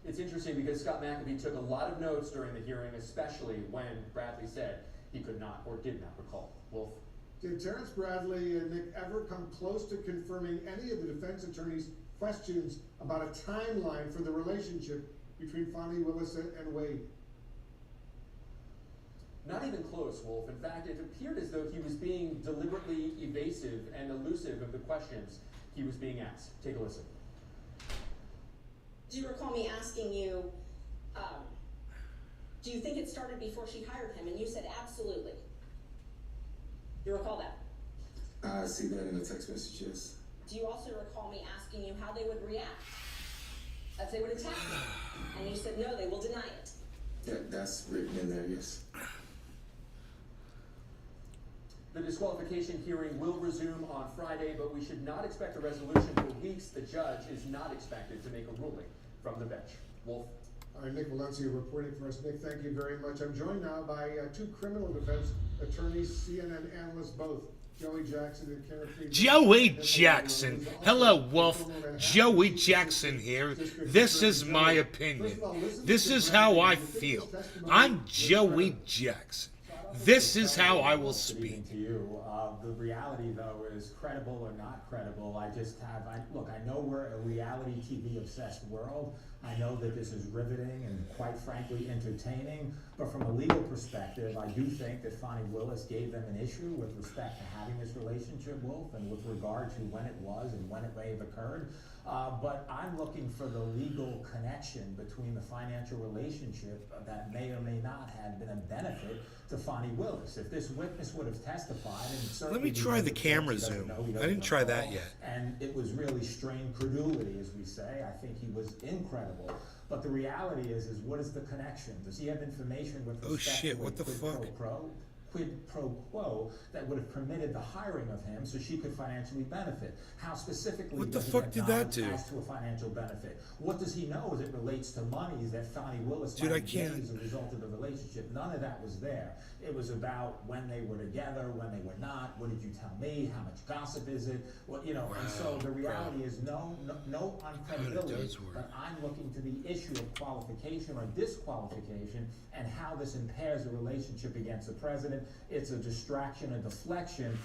[SPEAKER 6] It's interesting because Scott McAfee took a lot of notes during the hearing, especially when Bradley said he could not or did not recall. Wolf.
[SPEAKER 4] Did Terrence Bradley and Nick ever come close to confirming any of the defense attorney's questions about a timeline for the relationship between Fani Willis and Wade?
[SPEAKER 6] Not even close, Wolf. In fact, it appeared as though he was being deliberately evasive and elusive of the questions he was being asked. Take a listen.
[SPEAKER 10] Do you recall me asking you, do you think it started before she hired him? And you said absolutely. Do you recall that?
[SPEAKER 17] I see that in the text messages.
[SPEAKER 10] Do you also recall me asking you how they would react if they would attack me? And you said no, they will deny it.
[SPEAKER 17] That's written in there, yes.
[SPEAKER 6] The disqualification hearing will resume on Friday, but we should not expect a resolution for weeks. The judge is not expected to make a ruling from the bench. Wolf.
[SPEAKER 4] All right, Nick Valencia reporting for us. Nick, thank you very much. I'm joined now by two criminal defense attorneys, CNN analysts both, Joey Jackson and Kenneth Friedman.
[SPEAKER 1] Joey Jackson. Hello, Wolf. Joey Jackson here. This is my opinion. This is how I feel. I'm Joey Jackson. This is how I will speak.
[SPEAKER 6] To you. The reality, though, is credible or not credible. Look, I know we're a reality TV obsessed world. I know that this is riveting and quite frankly entertaining. But from a legal perspective, I do think that Fani Willis gave them an issue with respect to having this relationship, Wolf, and with regard to when it was and when it may have occurred.
[SPEAKER 19] But I'm looking for the legal connection between the financial relationship that may or may not have been a benefit to Fonnie Willis. If this witness would have testified, and certainly
[SPEAKER 1] Let me try the camera zoom. I didn't try that yet.
[SPEAKER 19] And it was really strained credulity, as we say. I think he was incredible. But the reality is what is the connection? Does he have information with respect to
[SPEAKER 1] what the fuck?
[SPEAKER 19] Quid pro quo that would have permitted the hiring of him so she could financially benefit? How specifically
[SPEAKER 1] What the
[SPEAKER 19] does
[SPEAKER 1] fuck
[SPEAKER 19] it
[SPEAKER 1] did that do?
[SPEAKER 19] as to a financial benefit? What does he know as it relates to monies that Fonnie Willis
[SPEAKER 1] Dude,
[SPEAKER 19] might
[SPEAKER 1] I
[SPEAKER 19] be getting
[SPEAKER 1] can't.
[SPEAKER 19] as a result of the relationship? None of that was there. It was about when they were together, when they were not. What did you tell me? How much gossip is it? What, you know? And so the reality is no on credibility, but I'm looking to the issue of qualification or disqualification and how this impairs the relationship against the president. It's a distraction, a deflection.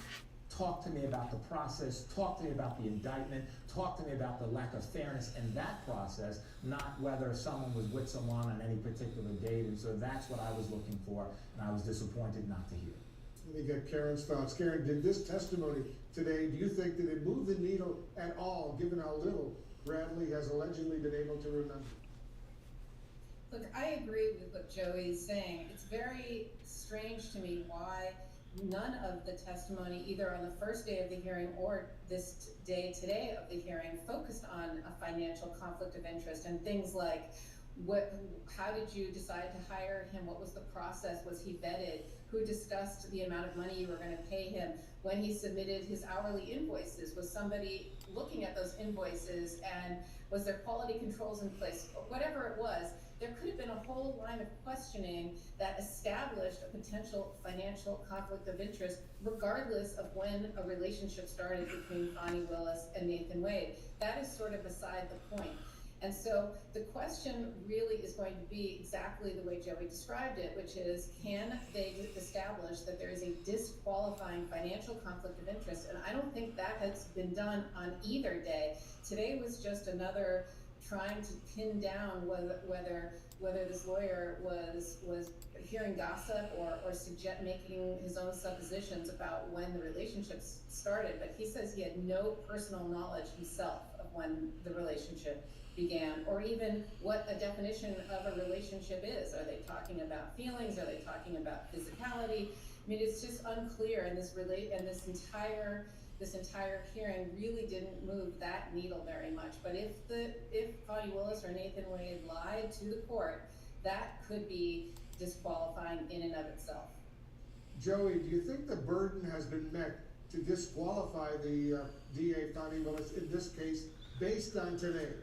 [SPEAKER 19] Talk to me about the process, talk to me about the indictment, talk to me about the lack of fairness in that process, not whether someone was with someone on any particular date. And so that's what I was looking for, and I was disappointed not to hear.
[SPEAKER 4] Let me get Karen's thoughts. Karen, did this testimony today, do you think that it moved the needle at all, given how little Bradley has allegedly been able to remember?
[SPEAKER 20] Look, I agree with what Joey's saying. It's very strange to me why none of the testimony, either on the first day of the hearing or this day today of the hearing, focused on a financial conflict of interest and things like how did you decide to hire him? What was the process? Was he vetted? Who discussed the amount of money you were going to pay him? When he submitted his hourly invoices, was somebody looking at those invoices, and was there quality controls in place? Whatever it was, there could have been a whole line of questioning that established a potential financial conflict of interest, regardless of when a relationship started between Fonnie Willis and Nathan Wade. That is sort of beside the point. And so the question really is going to be exactly the way Joey described it, which is, can they establish that there is a disqualifying financial conflict of interest? And I don't think that has been done on either day. Today was just another trying to pin down whether this lawyer was hearing gossip or making his own suppositions about when the relationship started. But he says he had no personal knowledge himself of when the relationship began, or even what a definition of a relationship is. Are they talking about feelings? Are they talking about physicality? I mean, it's just unclear, and this entire hearing really didn't move that needle very much. But if Fonnie Willis or Nathan Wade lied to the court, that could be disqualifying in and of itself.
[SPEAKER 4] Joey, do you think the burden has been met to disqualify the DA Fonnie Willis in this case based on today?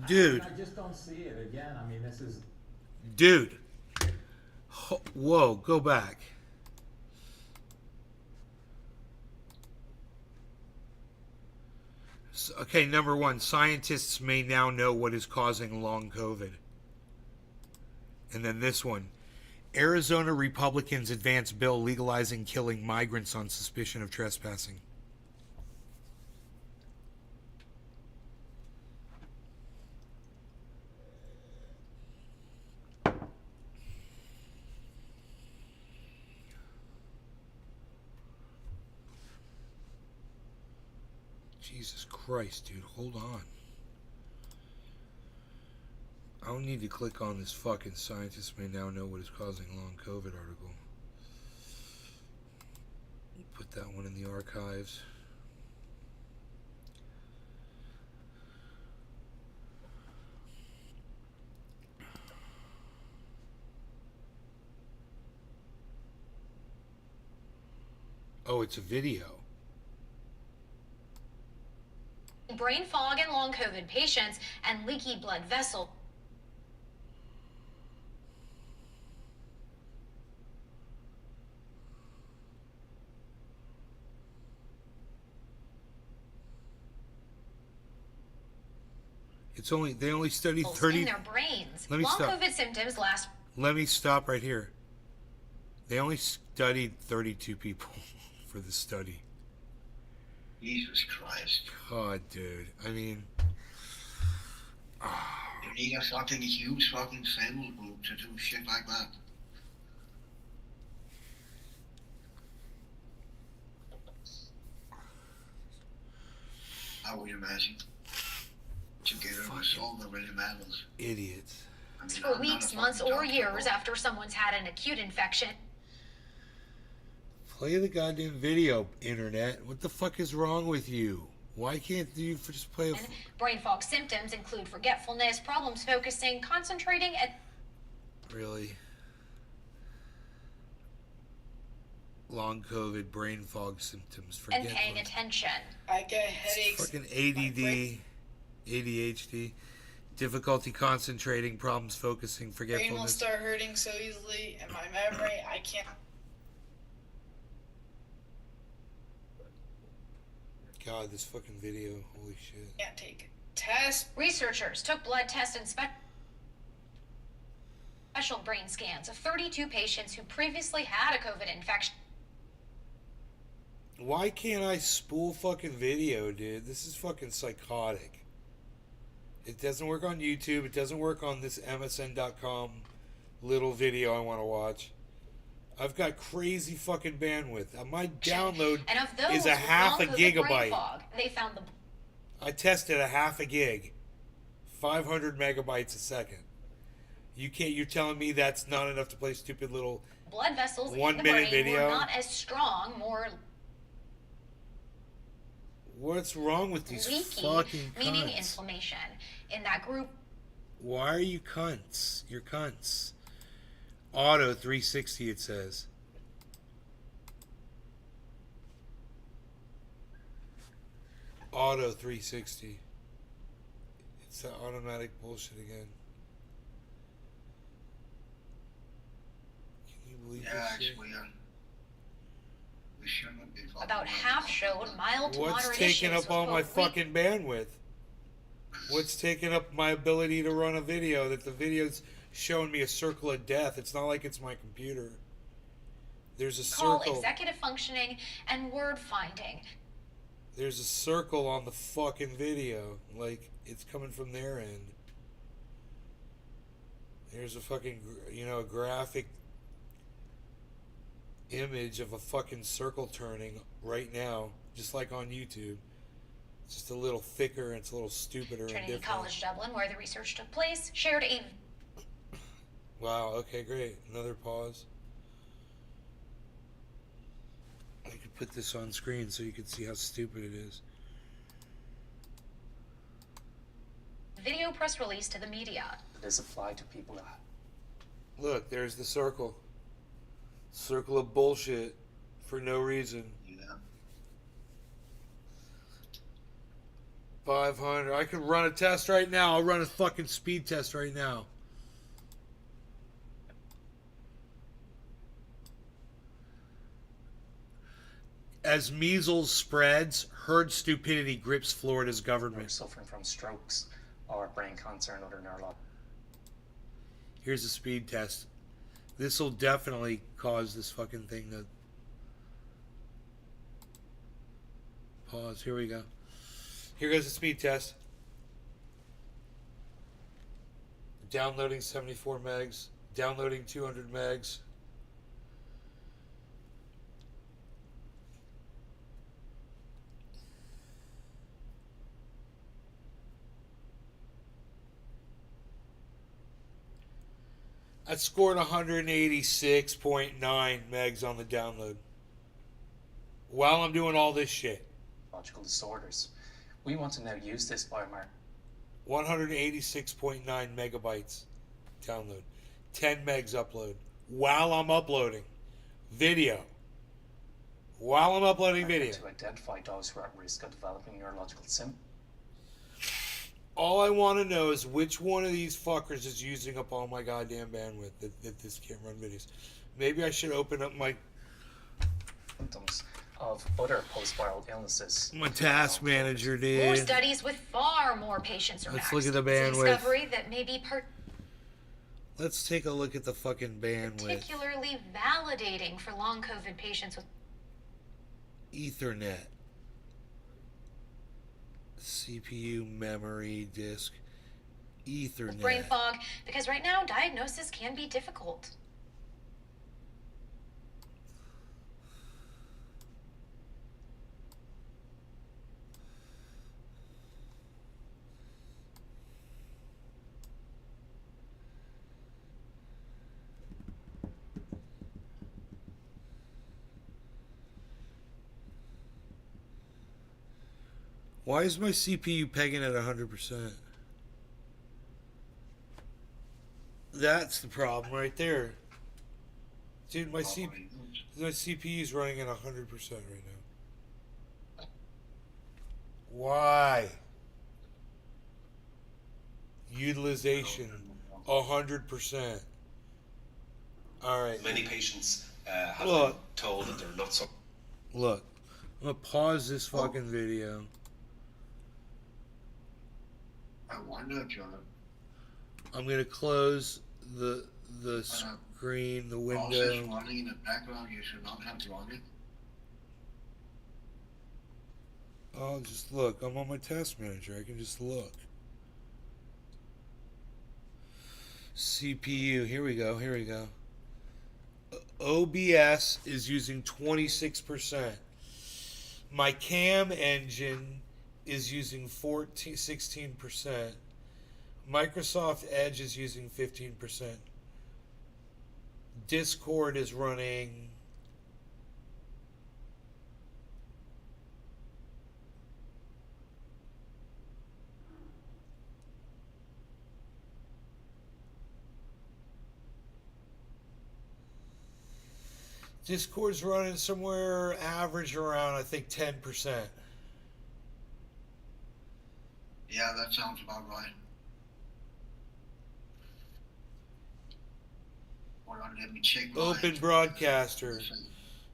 [SPEAKER 1] Dude.
[SPEAKER 19] I just don't see it. Again, I mean, this is...
[SPEAKER 1] Dude. Whoa, go back. Okay, number one, scientists may now know what is causing long COVID. And then this one, Arizona Republicans advance bill legalizing killing migrants on suspicion of trespassing. Jesus Christ, dude, hold on. I don't need to click on this fucking scientists may now know what is causing long COVID article. Put that one in the archives. Oh, it's a video.
[SPEAKER 21] Brain fog in long COVID patients and leaky blood vessel.
[SPEAKER 1] They only studied 30
[SPEAKER 21] in their brains.
[SPEAKER 1] Let me
[SPEAKER 21] long
[SPEAKER 1] stop.
[SPEAKER 21] COVID symptoms last.
[SPEAKER 1] Let me stop right here. They only studied 32 people for the study.
[SPEAKER 2] Jesus Christ.
[SPEAKER 1] God, dude. I mean...
[SPEAKER 2] You need a fucking huge fucking sample group to do shit like that. I would imagine. together with all that really matters.
[SPEAKER 1] Idiots.
[SPEAKER 2] I mean,
[SPEAKER 21] For
[SPEAKER 2] I'm not
[SPEAKER 21] weeks,
[SPEAKER 2] a
[SPEAKER 21] months,
[SPEAKER 2] fucking
[SPEAKER 21] or
[SPEAKER 2] doctor,
[SPEAKER 21] years
[SPEAKER 2] but
[SPEAKER 21] after someone's had an acute infection.
[SPEAKER 1] Play the goddamn video, internet. What the fuck is wrong with you? Why can't you just play a...
[SPEAKER 21] Brain fog symptoms include forgetfulness, problems focusing, concentrating, and...
[SPEAKER 1] Really? Long COVID, brain fog symptoms,
[SPEAKER 21] and paying attention.
[SPEAKER 3] I get headaches.
[SPEAKER 1] Fucking ADD, ADHD, difficulty concentrating, problems focusing,
[SPEAKER 3] Brain will
[SPEAKER 1] forgetfulness.
[SPEAKER 3] start hurting so easily, and my memory, I can't.
[SPEAKER 1] God, this fucking video, holy shit.
[SPEAKER 3] Can't take tests.
[SPEAKER 21] Researchers took blood tests and special brain scans of 32 patients who previously had a COVID infection.
[SPEAKER 1] Why can't I spool fucking video, dude? This is fucking psychotic. It doesn't work on YouTube. It doesn't work on this MSN.com little video I want to watch. I've got crazy fucking bandwidth. My download
[SPEAKER 21] And of those
[SPEAKER 1] is a half a
[SPEAKER 21] with long COVID brain
[SPEAKER 1] gigabyte.
[SPEAKER 21] fog, they found the
[SPEAKER 1] I tested a half a gig, 500 megabytes a second. You're telling me that's not enough to play stupid little
[SPEAKER 21] blood vessels
[SPEAKER 1] 1
[SPEAKER 21] in the
[SPEAKER 1] minute
[SPEAKER 21] brain
[SPEAKER 1] video?
[SPEAKER 21] were not as strong, more
[SPEAKER 1] What's wrong with these
[SPEAKER 21] leaky,
[SPEAKER 1] fucking
[SPEAKER 21] meaning
[SPEAKER 1] cunts?
[SPEAKER 21] inflammation. In that group,
[SPEAKER 1] Why are you cunts? You're cunts. Auto 360 it says. Auto 360. It's that automatic bullshit again. Can you believe
[SPEAKER 2] yeah,
[SPEAKER 1] this
[SPEAKER 2] it's
[SPEAKER 1] shit?
[SPEAKER 2] weird. We shouldn't be fucking
[SPEAKER 21] about half showed mild to
[SPEAKER 1] What's
[SPEAKER 21] moderate
[SPEAKER 1] taking
[SPEAKER 21] issues
[SPEAKER 1] up
[SPEAKER 21] with
[SPEAKER 1] all my
[SPEAKER 21] both weak
[SPEAKER 1] fucking bandwidth? What's taking up my ability to run a video? That the video's showing me a circle of death. It's not like it's my computer. There's a
[SPEAKER 21] call
[SPEAKER 1] circle.
[SPEAKER 21] executive functioning and word finding.
[SPEAKER 1] There's a circle on the fucking video. Like, it's coming from their end. There's a fucking, a graphic image of a fucking circle turning right now, just like on YouTube. It's just a little thicker and it's a little stupider and
[SPEAKER 21] Trinity
[SPEAKER 1] different.
[SPEAKER 21] College Dublin, where the research took place, shared a
[SPEAKER 1] Wow, okay, great. Another pause. I could put this on screen so you can see how stupid it is.
[SPEAKER 21] video press release to the media.
[SPEAKER 22] Does apply to people that...
[SPEAKER 1] Look, there's the circle. Circle of bullshit for no reason.
[SPEAKER 2] Yeah.
[SPEAKER 1] 500. I could run a test right now. I'll run a fucking speed test right now. As measles spreads, herd stupidity grips Florida's government.
[SPEAKER 22] Suffering from strokes or brain cancer and other neurological...
[SPEAKER 1] Here's a speed test. This will definitely cause this fucking thing to pause. Here we go. Here goes the speed test. Downloading 74 megs. Downloading 200 megs. I scored 186.9 megs on the download while I'm doing all this shit.
[SPEAKER 22] Logical disorders. We want to now use this biomarker.
[SPEAKER 1] 186.9 megabytes download. 10 megs upload while I'm uploading video. While I'm uploading video.
[SPEAKER 22] To identify those who are at risk of developing neurological symptoms.
[SPEAKER 1] All I want to know is which one of these fuckers is using up all my goddamn bandwidth that this can't run videos. Maybe I should open up my
[SPEAKER 22] Symptoms of other post-viral illnesses.
[SPEAKER 1] task manager, dude.
[SPEAKER 21] More studies with far more patients are
[SPEAKER 1] Let's
[SPEAKER 21] maxed.
[SPEAKER 1] look at the
[SPEAKER 21] It's a
[SPEAKER 1] bandwidth.
[SPEAKER 21] discovery that may be
[SPEAKER 1] Let's take a look at the fucking bandwidth.
[SPEAKER 21] particularly validating for long COVID patients with
[SPEAKER 1] Ethernet. CPU, memory, disk, Ethernet.
[SPEAKER 21] brain fog, because right now diagnosis can be difficult.
[SPEAKER 1] Why is my CPU pegging at 100%? That's the problem right there. Dude, my CPU is running at 100% right now. Why? Utilization 100%. All right.
[SPEAKER 5] Many patients have been told that they're not so.
[SPEAKER 1] Look, I'm gonna pause this fucking video.
[SPEAKER 2] I wonder, John.
[SPEAKER 1] I'm gonna close the screen, the window.
[SPEAKER 2] Process running in the background. You should not have to run it.
[SPEAKER 1] Oh, just look. I'm on my task manager. I can just look. CPU. Here we go. Here we go. OBS is using 26%. My cam engine is using 16%. Microsoft Edge is using 15%. Discord is running Discord's running somewhere average around, I think, 10%.
[SPEAKER 2] Yeah, that sounds about right. Hold on, let me check.
[SPEAKER 1] Open Broadcaster.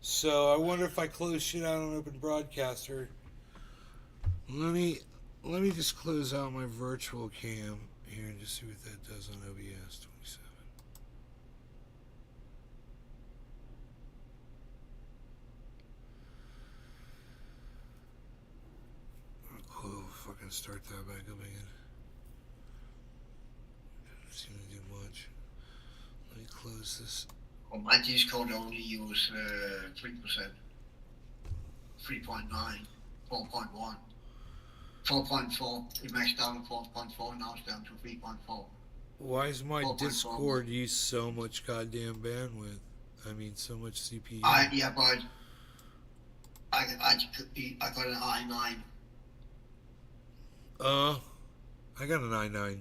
[SPEAKER 1] So I wonder if I close shit out on Open Broadcaster. Let me just close out my virtual cam here and just see what that does on OBS 27. Oh, fucking start that back up again. Doesn't seem to do much. Let me close this.
[SPEAKER 2] Well, my Discord only use 3%. 3.9, 4.1, 4.4. It maxed out at 4.4, now it's down to 3.4.
[SPEAKER 1] Why is my
[SPEAKER 2] 4.4.
[SPEAKER 1] Discord use so much goddamn bandwidth? I mean, so much CPU.
[SPEAKER 2] Yeah, but I got an i9.
[SPEAKER 1] I got an i9.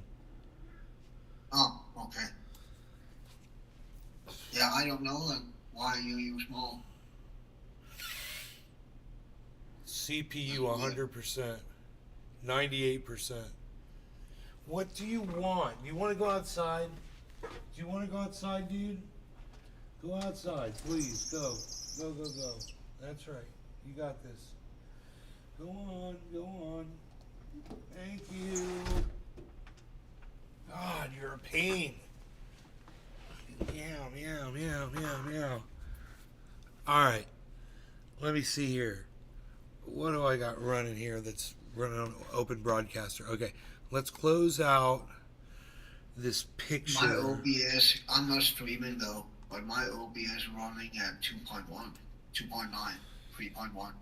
[SPEAKER 2] Oh, okay. Yeah, I don't know why you use more.
[SPEAKER 1] CPU 100%. 98%. What do you want? You want to go outside? Do you want to go outside, dude? Go outside, please. Go. Go, go, go. That's right. You got this. Go on, go on. Thank you. God, you're a pain. Meow, meow, meow, meow, meow. Alright. Let me see here. What do I got running here that's running on Open Broadcaster? Okay. Let's close out this picture.
[SPEAKER 2] My OBS, I'm not streaming though, but my OBS running at 2.1, 2.9, 3.1.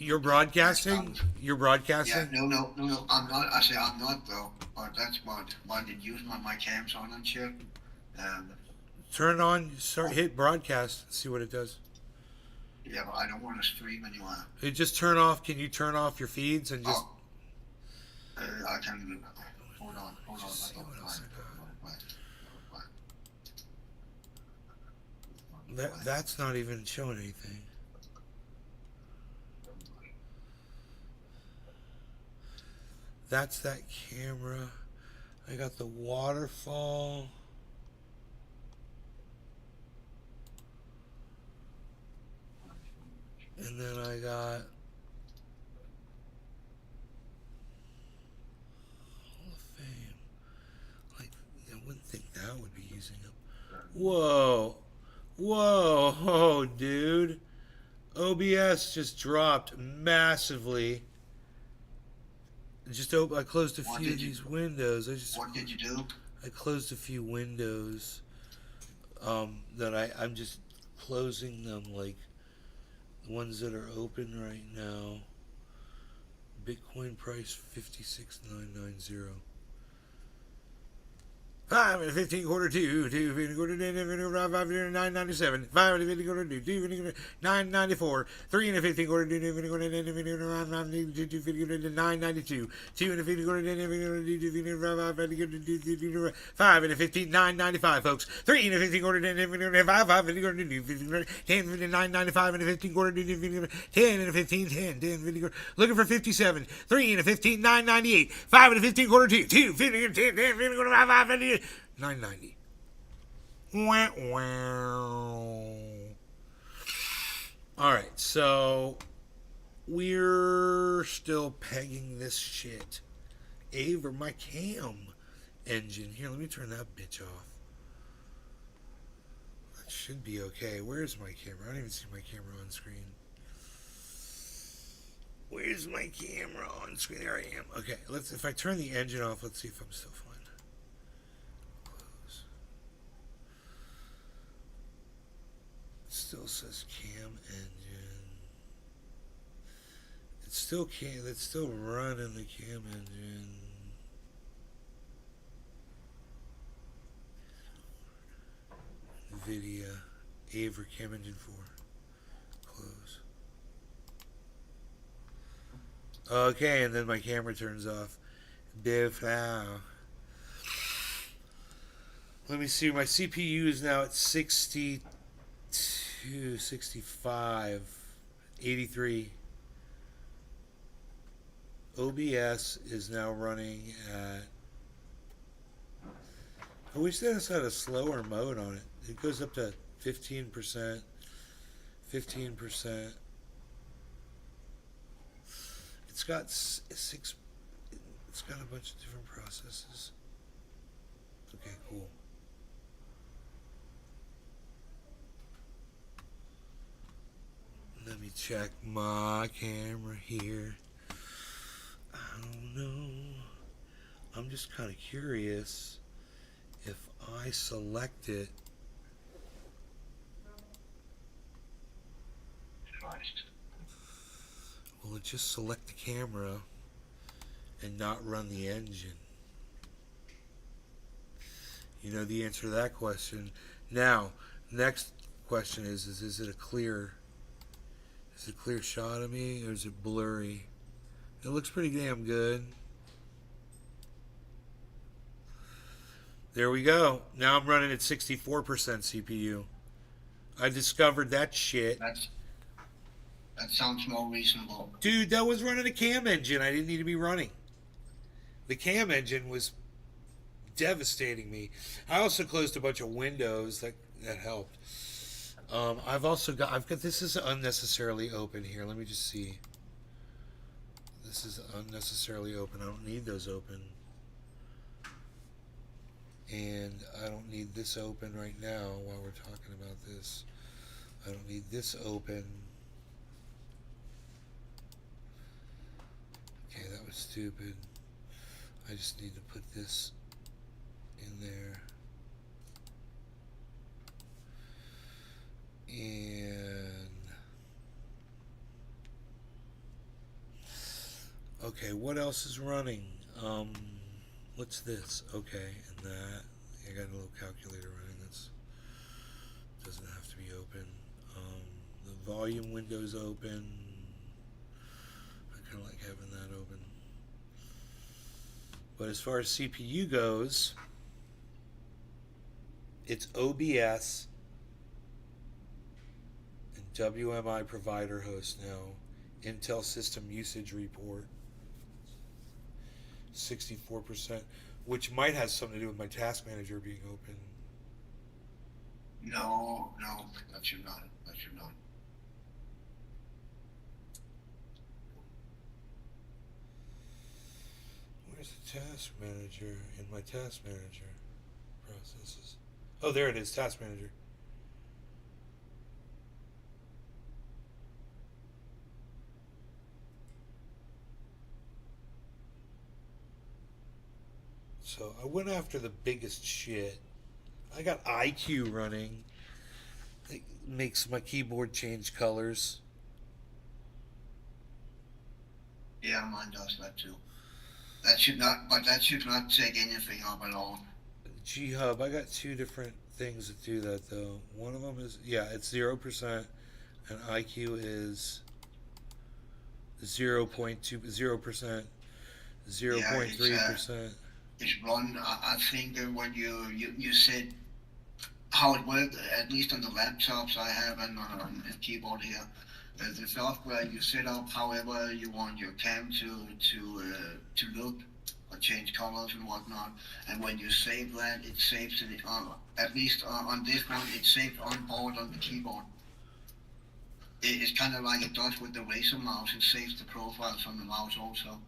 [SPEAKER 1] You're broadcasting? You're broadcasting?
[SPEAKER 2] Yeah, no, I'm not. I say I'm not though, but that's what did use my cam's on and shit.
[SPEAKER 1] Turn it on, hit broadcast, see what it does.
[SPEAKER 2] Yeah, but I don't want to stream anywhere.
[SPEAKER 1] Hey, just turn off, can you turn off your feeds and just...
[SPEAKER 2] I can, hold on.
[SPEAKER 1] See what else I got. That's not even showing anything. That's that camera. I got the waterfall. And then I got Hall of Fame. Like, I wouldn't think that would be using up. Whoa. Whoa, dude. OBS just dropped massively. I closed a few of these windows.
[SPEAKER 2] What did you do?
[SPEAKER 1] I closed a few windows that I'm just closing them, like the ones that are open right now. Bitcoin price 56,990. 5 and a 15 quarter 2, 2 50 quarter 10, 997, 5 and a 50 quarter 2, 2 50 quarter 994, 3 and a 15 quarter 2, 2 50 quarter 10, 2 50 quarter 992, 2 and a 50 quarter 10, 5 and a 15 995, folks. 3 and a 15 quarter 10, 5 50 quarter 2, 50 quarter 10 995 and a 15 quarter 2, 10 and a 15 10 10 50 quarter. Looking for 57. 3 and a 15 998, 5 and a 15 quarter 2, 2 50 10 10 50 quarter 5 50 990. Wow, wow. All right, so we're still pegging this shit over my cam engine. Here, let me turn that bitch off. That should be okay. Where's my camera? I don't even see my camera on screen. Where's my camera on screen? There I am. Okay, if I turn the engine off, let's see if I'm still fine. Still says cam engine. It's still running the cam engine. NVIDIA Aver cam engine 4. Close. Okay, and then my camera turns off. Let me see, my CPU is now at 62, 65, 83. OBS is now running at... I wish this had a slower mode on it. It goes up to 15%, 15%. It's got it's got a bunch of different processes. Okay, cool. Let me check my camera here. I don't know. I'm just kind of curious if I select it. Will it just select the camera and not run the engine? You know the answer to that question. Now, next question is it a clear shot of me, or is it blurry? It looks pretty damn good. There we go. Now I'm running at 64% CPU. I discovered that shit.
[SPEAKER 2] That sounds more reasonable.
[SPEAKER 1] Dude, that was running a cam engine I didn't need to be running. The cam engine was devastating me. I also closed a bunch of windows that helped. I've got this is unnecessarily open here. Let me just see. This is unnecessarily open. I don't need those open. And I don't need this open right now while we're talking about this. I don't need this open. Okay, that was stupid. I just need to put this in there. And okay, what else is running? What's this? Okay, and that. I got a little calculator running. That's doesn't have to be open. The volume window's open. I kind of like having that open. But as far as CPU goes, it's OBS and WMI provider host now. Intel system usage report. 64%, which might have something to do with my task manager being open.
[SPEAKER 2] No, that should not. That should not.
[SPEAKER 1] Where's the task manager in my task manager processes? Oh, there it is, task manager. So I went after the biggest shit. I got IQ running. It makes my keyboard change colors.
[SPEAKER 2] Yeah, mine does that too. That should not take anything up at all.
[SPEAKER 1] G-Hub, I got two different things that do that though. One of them is, yeah, it's 0%, and IQ is 0.2, 0%, 0.3%.
[SPEAKER 2] It's run, I think when you said how it worked, at least on the laptops I have and on the keyboard here, the software you set up however you want your cam to look or change colors and whatnot, and when you save that, it saves it at least on this one, it saves on board on the keyboard. It's kind of like it does with the Razer mouse, it saves the profiles on the mouse also.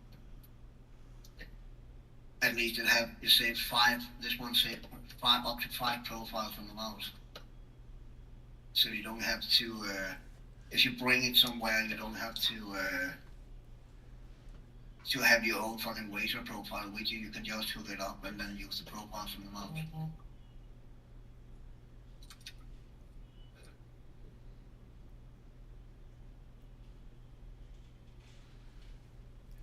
[SPEAKER 2] At least it saves 5, this one saves 5, up to 5 profiles on the mouse. So you don't have to, if you bring it somewhere, you don't have to have your own fucking Razer profile with you. You can just hook it up and then use the profiles from the mouse.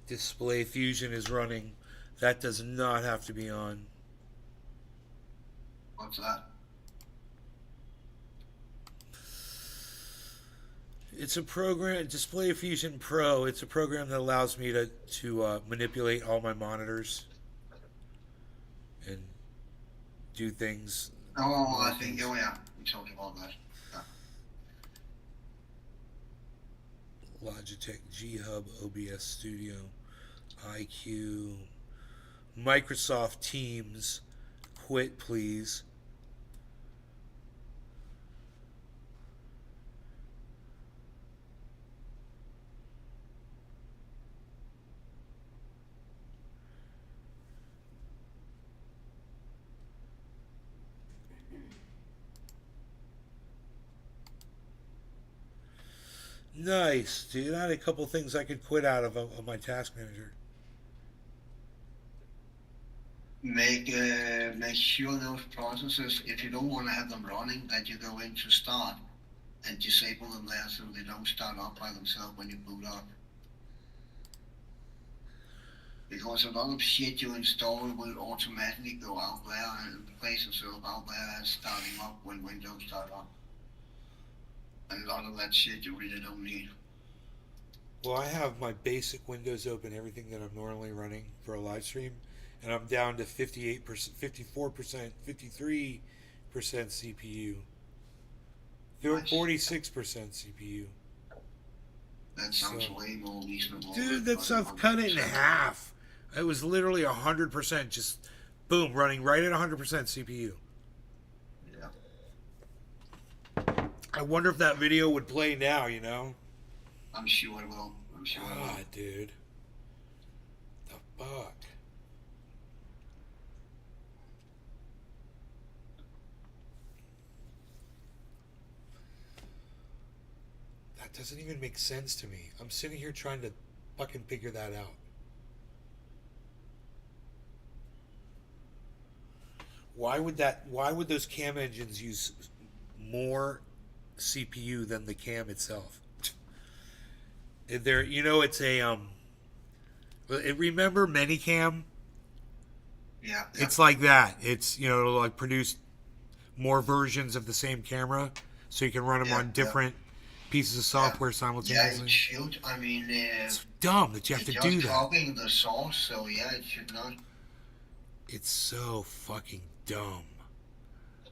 [SPEAKER 1] Display Fusion is running. That does not have to be on.
[SPEAKER 2] What's that?
[SPEAKER 1] It's a program, Display Fusion Pro. It's a program that allows me to manipulate all my monitors and do things.
[SPEAKER 2] Oh, I think, oh yeah, we talked about that. Yeah.
[SPEAKER 1] Logitech G-Hub, OBS Studio, IQ, Microsoft Teams, quit please. Nice, dude. I had a couple things I could quit out of my task manager.
[SPEAKER 2] Make sure those processes, if you don't want to have them running, that you go into start and disable them there so they don't start up by themselves when you boot up. Because a lot of shit you install will automatically go out there and place itself out there as starting up when Windows start up. And a lot of that shit you really don't need.
[SPEAKER 1] Well, I have my basic Windows open, everything that I'm normally running for a live stream, and I'm down to 58%, 54%, 53% CPU. 46% CPU.
[SPEAKER 2] That sounds way more reasonable.
[SPEAKER 1] Dude, that stuff cut it in half. It was literally 100%, just boom, running right at 100% CPU. I wonder if that video would play now, you know?
[SPEAKER 2] I'm sure it will. I'm sure it will.
[SPEAKER 1] God, dude. The fuck? That doesn't even make sense to me. I'm sitting here trying to fucking figure that out. Why would those cam engines use more CPU than the cam itself? There, you know, it's a remember Minicam?
[SPEAKER 2] Yeah.
[SPEAKER 1] It's like that. It's, you know, it'll like produce more versions of the same camera, so you can run them on different pieces of software simultaneously.
[SPEAKER 2] Yeah, it should. I mean,
[SPEAKER 1] it's dumb that you have to do that.
[SPEAKER 2] It's just copying the source, so yeah, it should not.
[SPEAKER 1] It's so fucking dumb.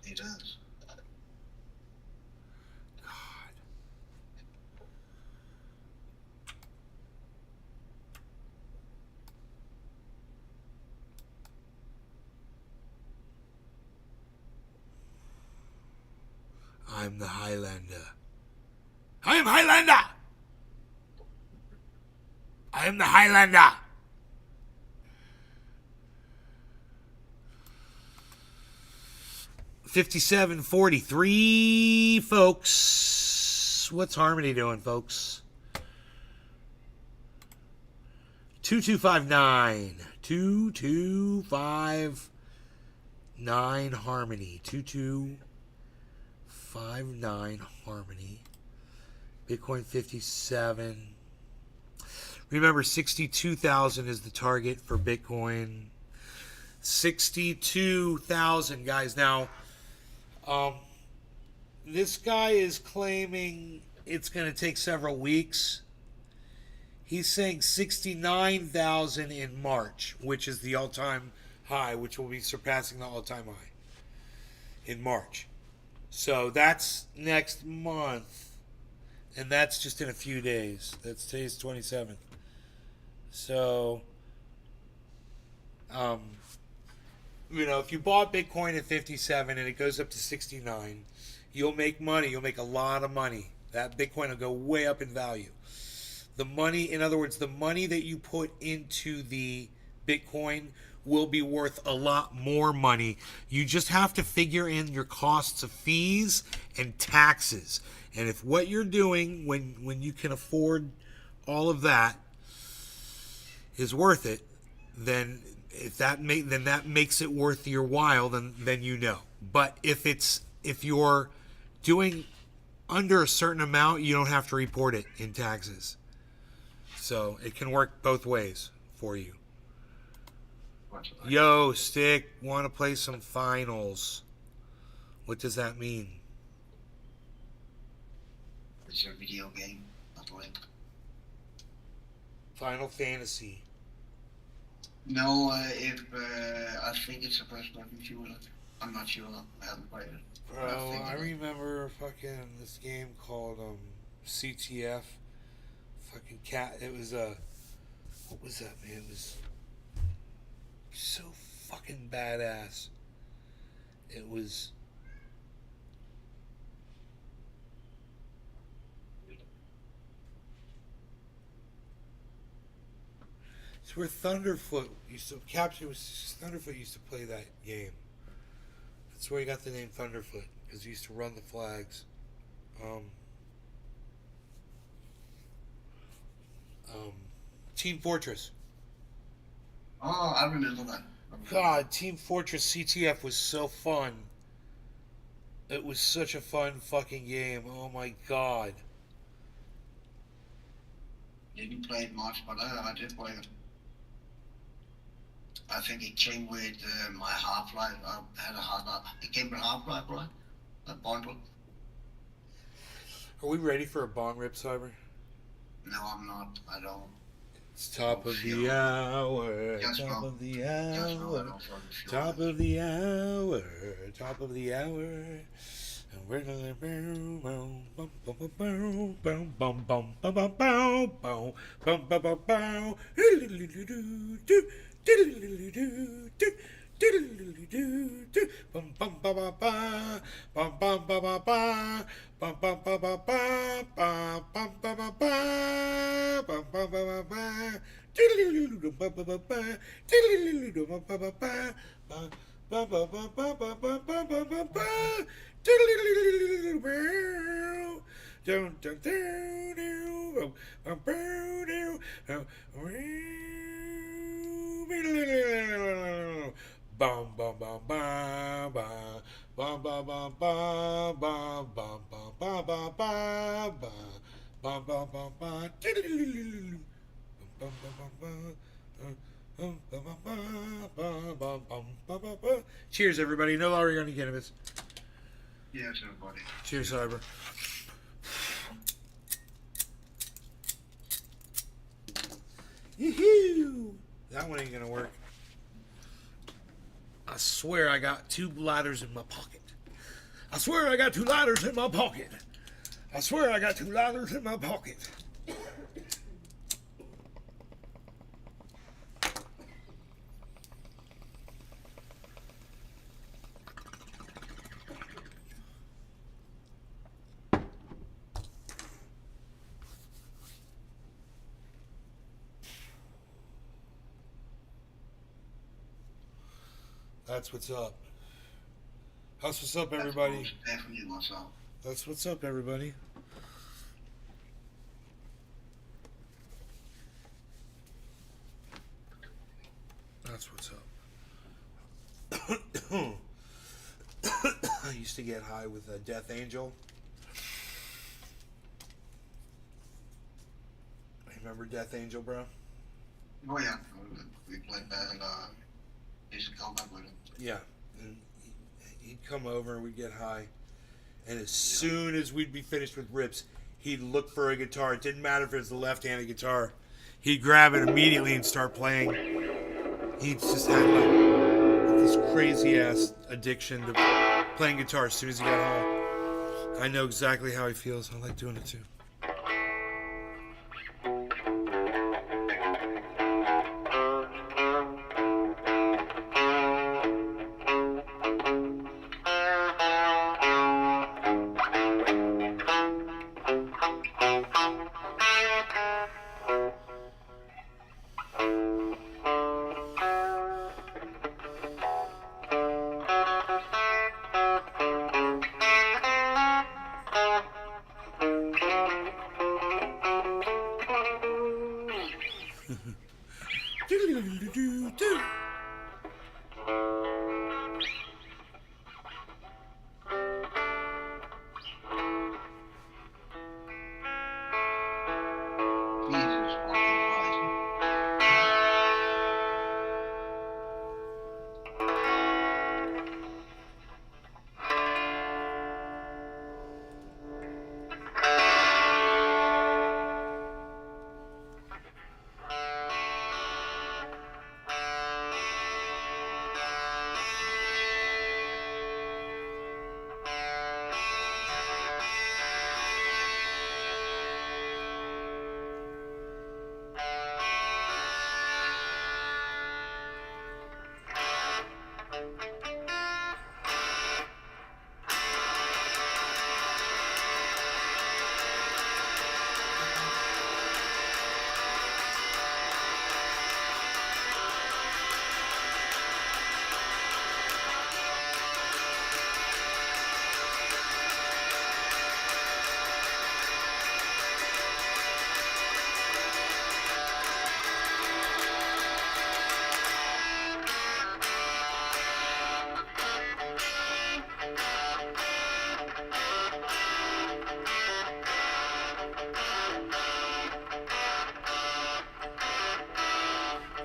[SPEAKER 2] It is.
[SPEAKER 1] I'm the Highlander. I am Highlander! I am the Highlander! $57.43, folks. What's Harmony doing, folks? 2259. 2259 Harmony. 2259 Harmony. Bitcoin 57. Remember, 62,000 is the target for Bitcoin. 62,000 guys. Now, this guy is claiming it's going to take several weeks. He's saying 69,000 in March, which is the all-time high, which will be surpassing the all-time high in March. So that's next month, and that's just in a few days. That's today's 27th. So, if you bought Bitcoin at 57 and it goes up to 69, you'll make money. You'll make a lot of money. That Bitcoin will go way up in value. The money, in other words, the money that you put into the Bitcoin will be worth a lot more money. You just have to figure in your costs of fees and taxes. And if what you're doing when you can afford all of that is worth it, then that makes it worth your while, then you know. But if you're doing under a certain amount, you don't have to report it in taxes. So it can work both ways for you. Yo, Stick, want to play some finals? What does that mean?
[SPEAKER 2] It's a video game, not like.
[SPEAKER 1] Final Fantasy.
[SPEAKER 2] No, I think it's a first-person shooter. I'm not sure. I haven't played it.
[SPEAKER 1] Bro, I remember fucking this game called CTF. Fucking cat. It was what was that, man? It was so fucking badass. It was. It's where Thunderfoot used to Thunderfoot used to play that game. That's where he got the name Thunderfoot, because he used to run the flags. Team Fortress.
[SPEAKER 2] Oh, I remember that.
[SPEAKER 1] God, Team Fortress CTF was so fun. It was such a fun fucking game. Oh my god.
[SPEAKER 2] Didn't play it much, but I did play it. I think it came with my Half-Life. I had a Half-Life. It came with Half-Life, right? That bundle.
[SPEAKER 1] Are we ready for a bong rip, Cyber?
[SPEAKER 2] No, I'm not. I don't.
[SPEAKER 1] It's top of the hour. Top of the hour. Top of the hour. Top of the hour. And we're gonna boom boom bum bum bum bum bum bum bum bum bum bum bum bum bum. Bum bum ba ba ba, bum bum ba ba ba, bum bum ba ba ba, bum bum ba ba ba, bum bum ba ba ba, diddle ba ba ba ba, diddle ba ba ba ba, ba ba ba ba ba ba ba ba ba ba ba, diddle ba. Dun dun dun dun, bum bum dun, bum bum bum bum bum bum bum bum bum bum bum bum bum bum bum bum bum bum. Cheers, everybody. No longer going to cannabis.
[SPEAKER 2] Yes, everybody.
[SPEAKER 1] Cheers, Cyber. Yee-hoo! That one ain't gonna work. I swear I got 2 ladders in my pocket. I swear I got 2 ladders in my pocket. I swear I got 2 ladders in my pocket. That's what's up. That's what's up, everybody. That's what's up, everybody. That's what's up. I used to get high with a Death Angel. Remember Death Angel, bro?
[SPEAKER 2] Oh yeah, we played that He's a comeback with him.
[SPEAKER 1] Yeah, and he'd come over and we'd get high, and as soon as we'd be finished with rips, he'd look for a guitar. It didn't matter if it was the left-handed guitar. He'd grab it immediately and start playing. He just had like this crazy-ass addiction to playing guitar as soon as he got home. I know exactly how he feels. I like doing it too.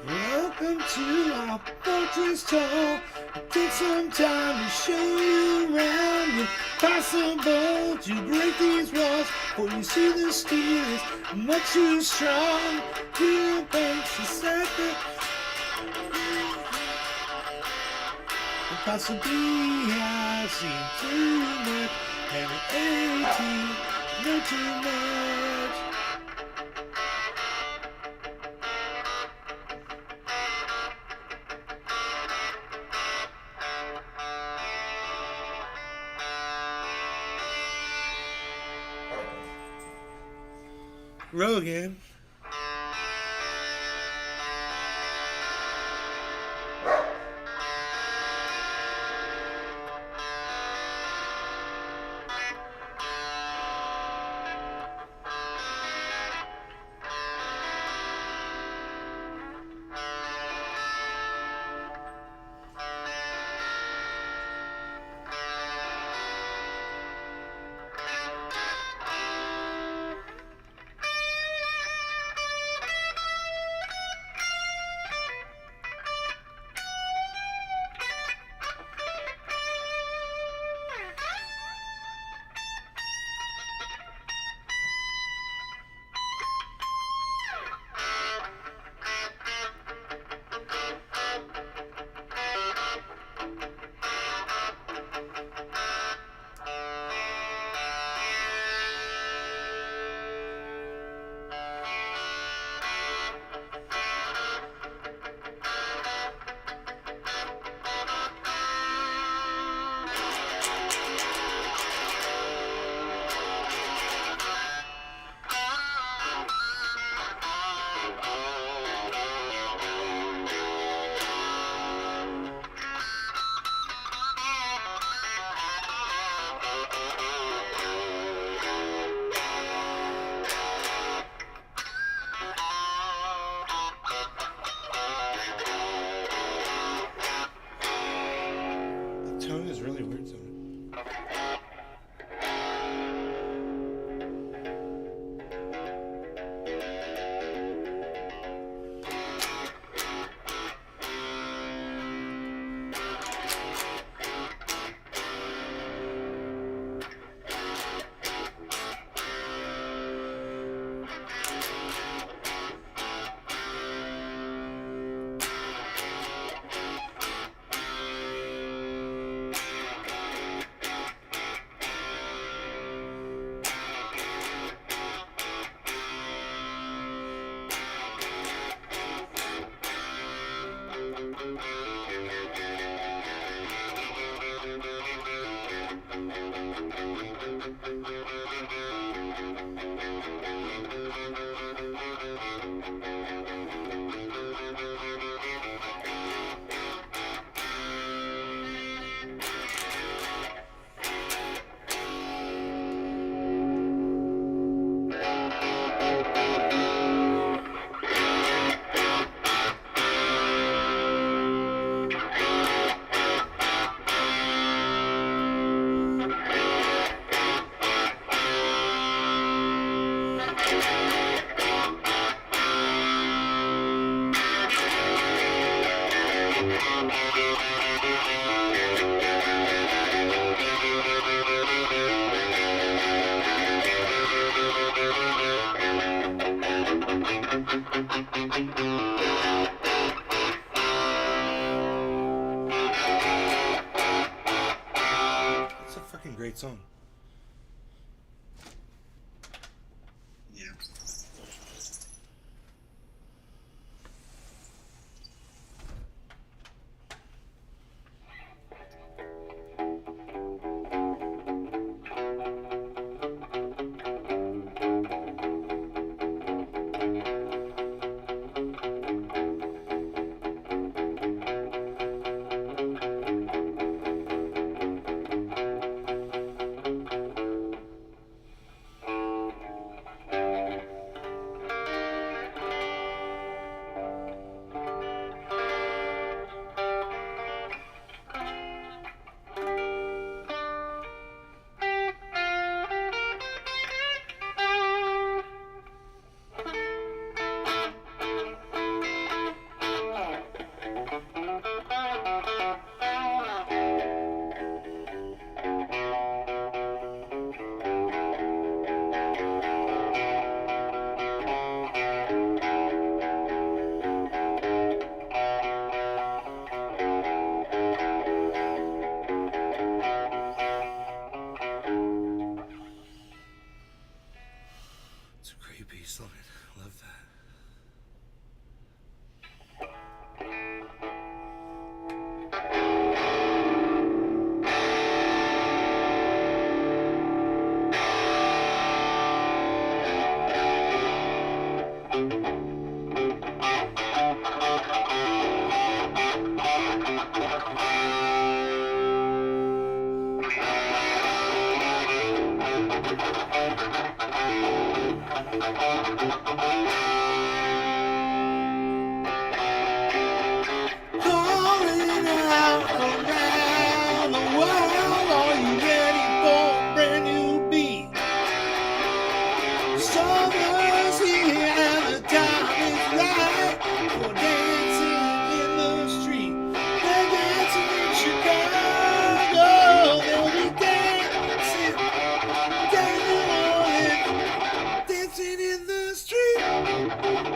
[SPEAKER 1] Welcome to our fortress tall. Take some time to show you around. It's possible to break these walls, for you see the steel is much too strong. Real banks inside the possibly I've seen too much, and at 18, know too much. Rogan. Tone is really weird to me. great song.
[SPEAKER 2] Yeah.
[SPEAKER 1] It's a great bass line. I love that. Calling out around the world, are you ready for a brand new beat? Summer's here and the time is right for dancing in the street. They're dancing in Chicago, they'll be dancing down New Orleans, dancing in the street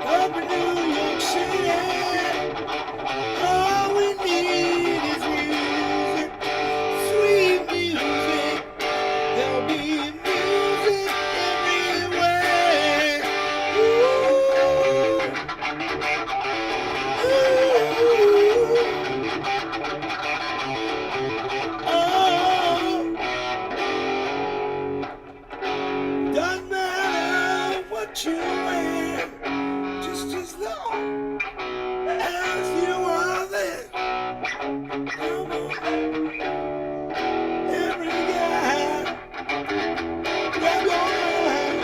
[SPEAKER 1] up in New York City. All we need is music, sweet music. There'll be music everywhere. Ooh. Oh, doesn't matter what you wear, just as long as you are there. Come on, every guy, grab your hand.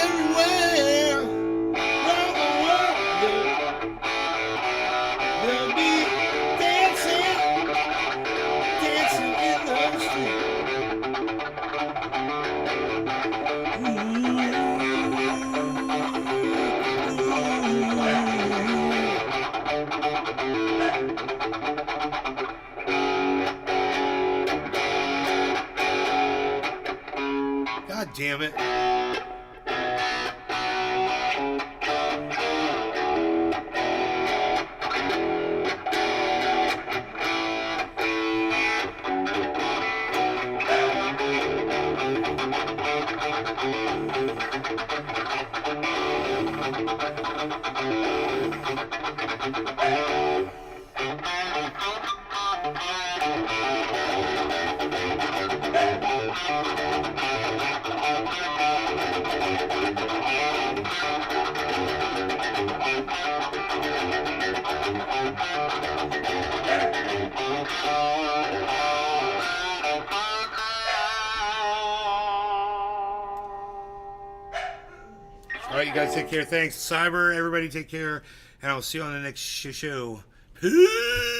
[SPEAKER 1] Everywhere, round the world, they'll be dancing, dancing in the street. God damn it. All right, you guys take care. Thanks. Cyber, everybody take care. And I'll see you on the next show. Peace.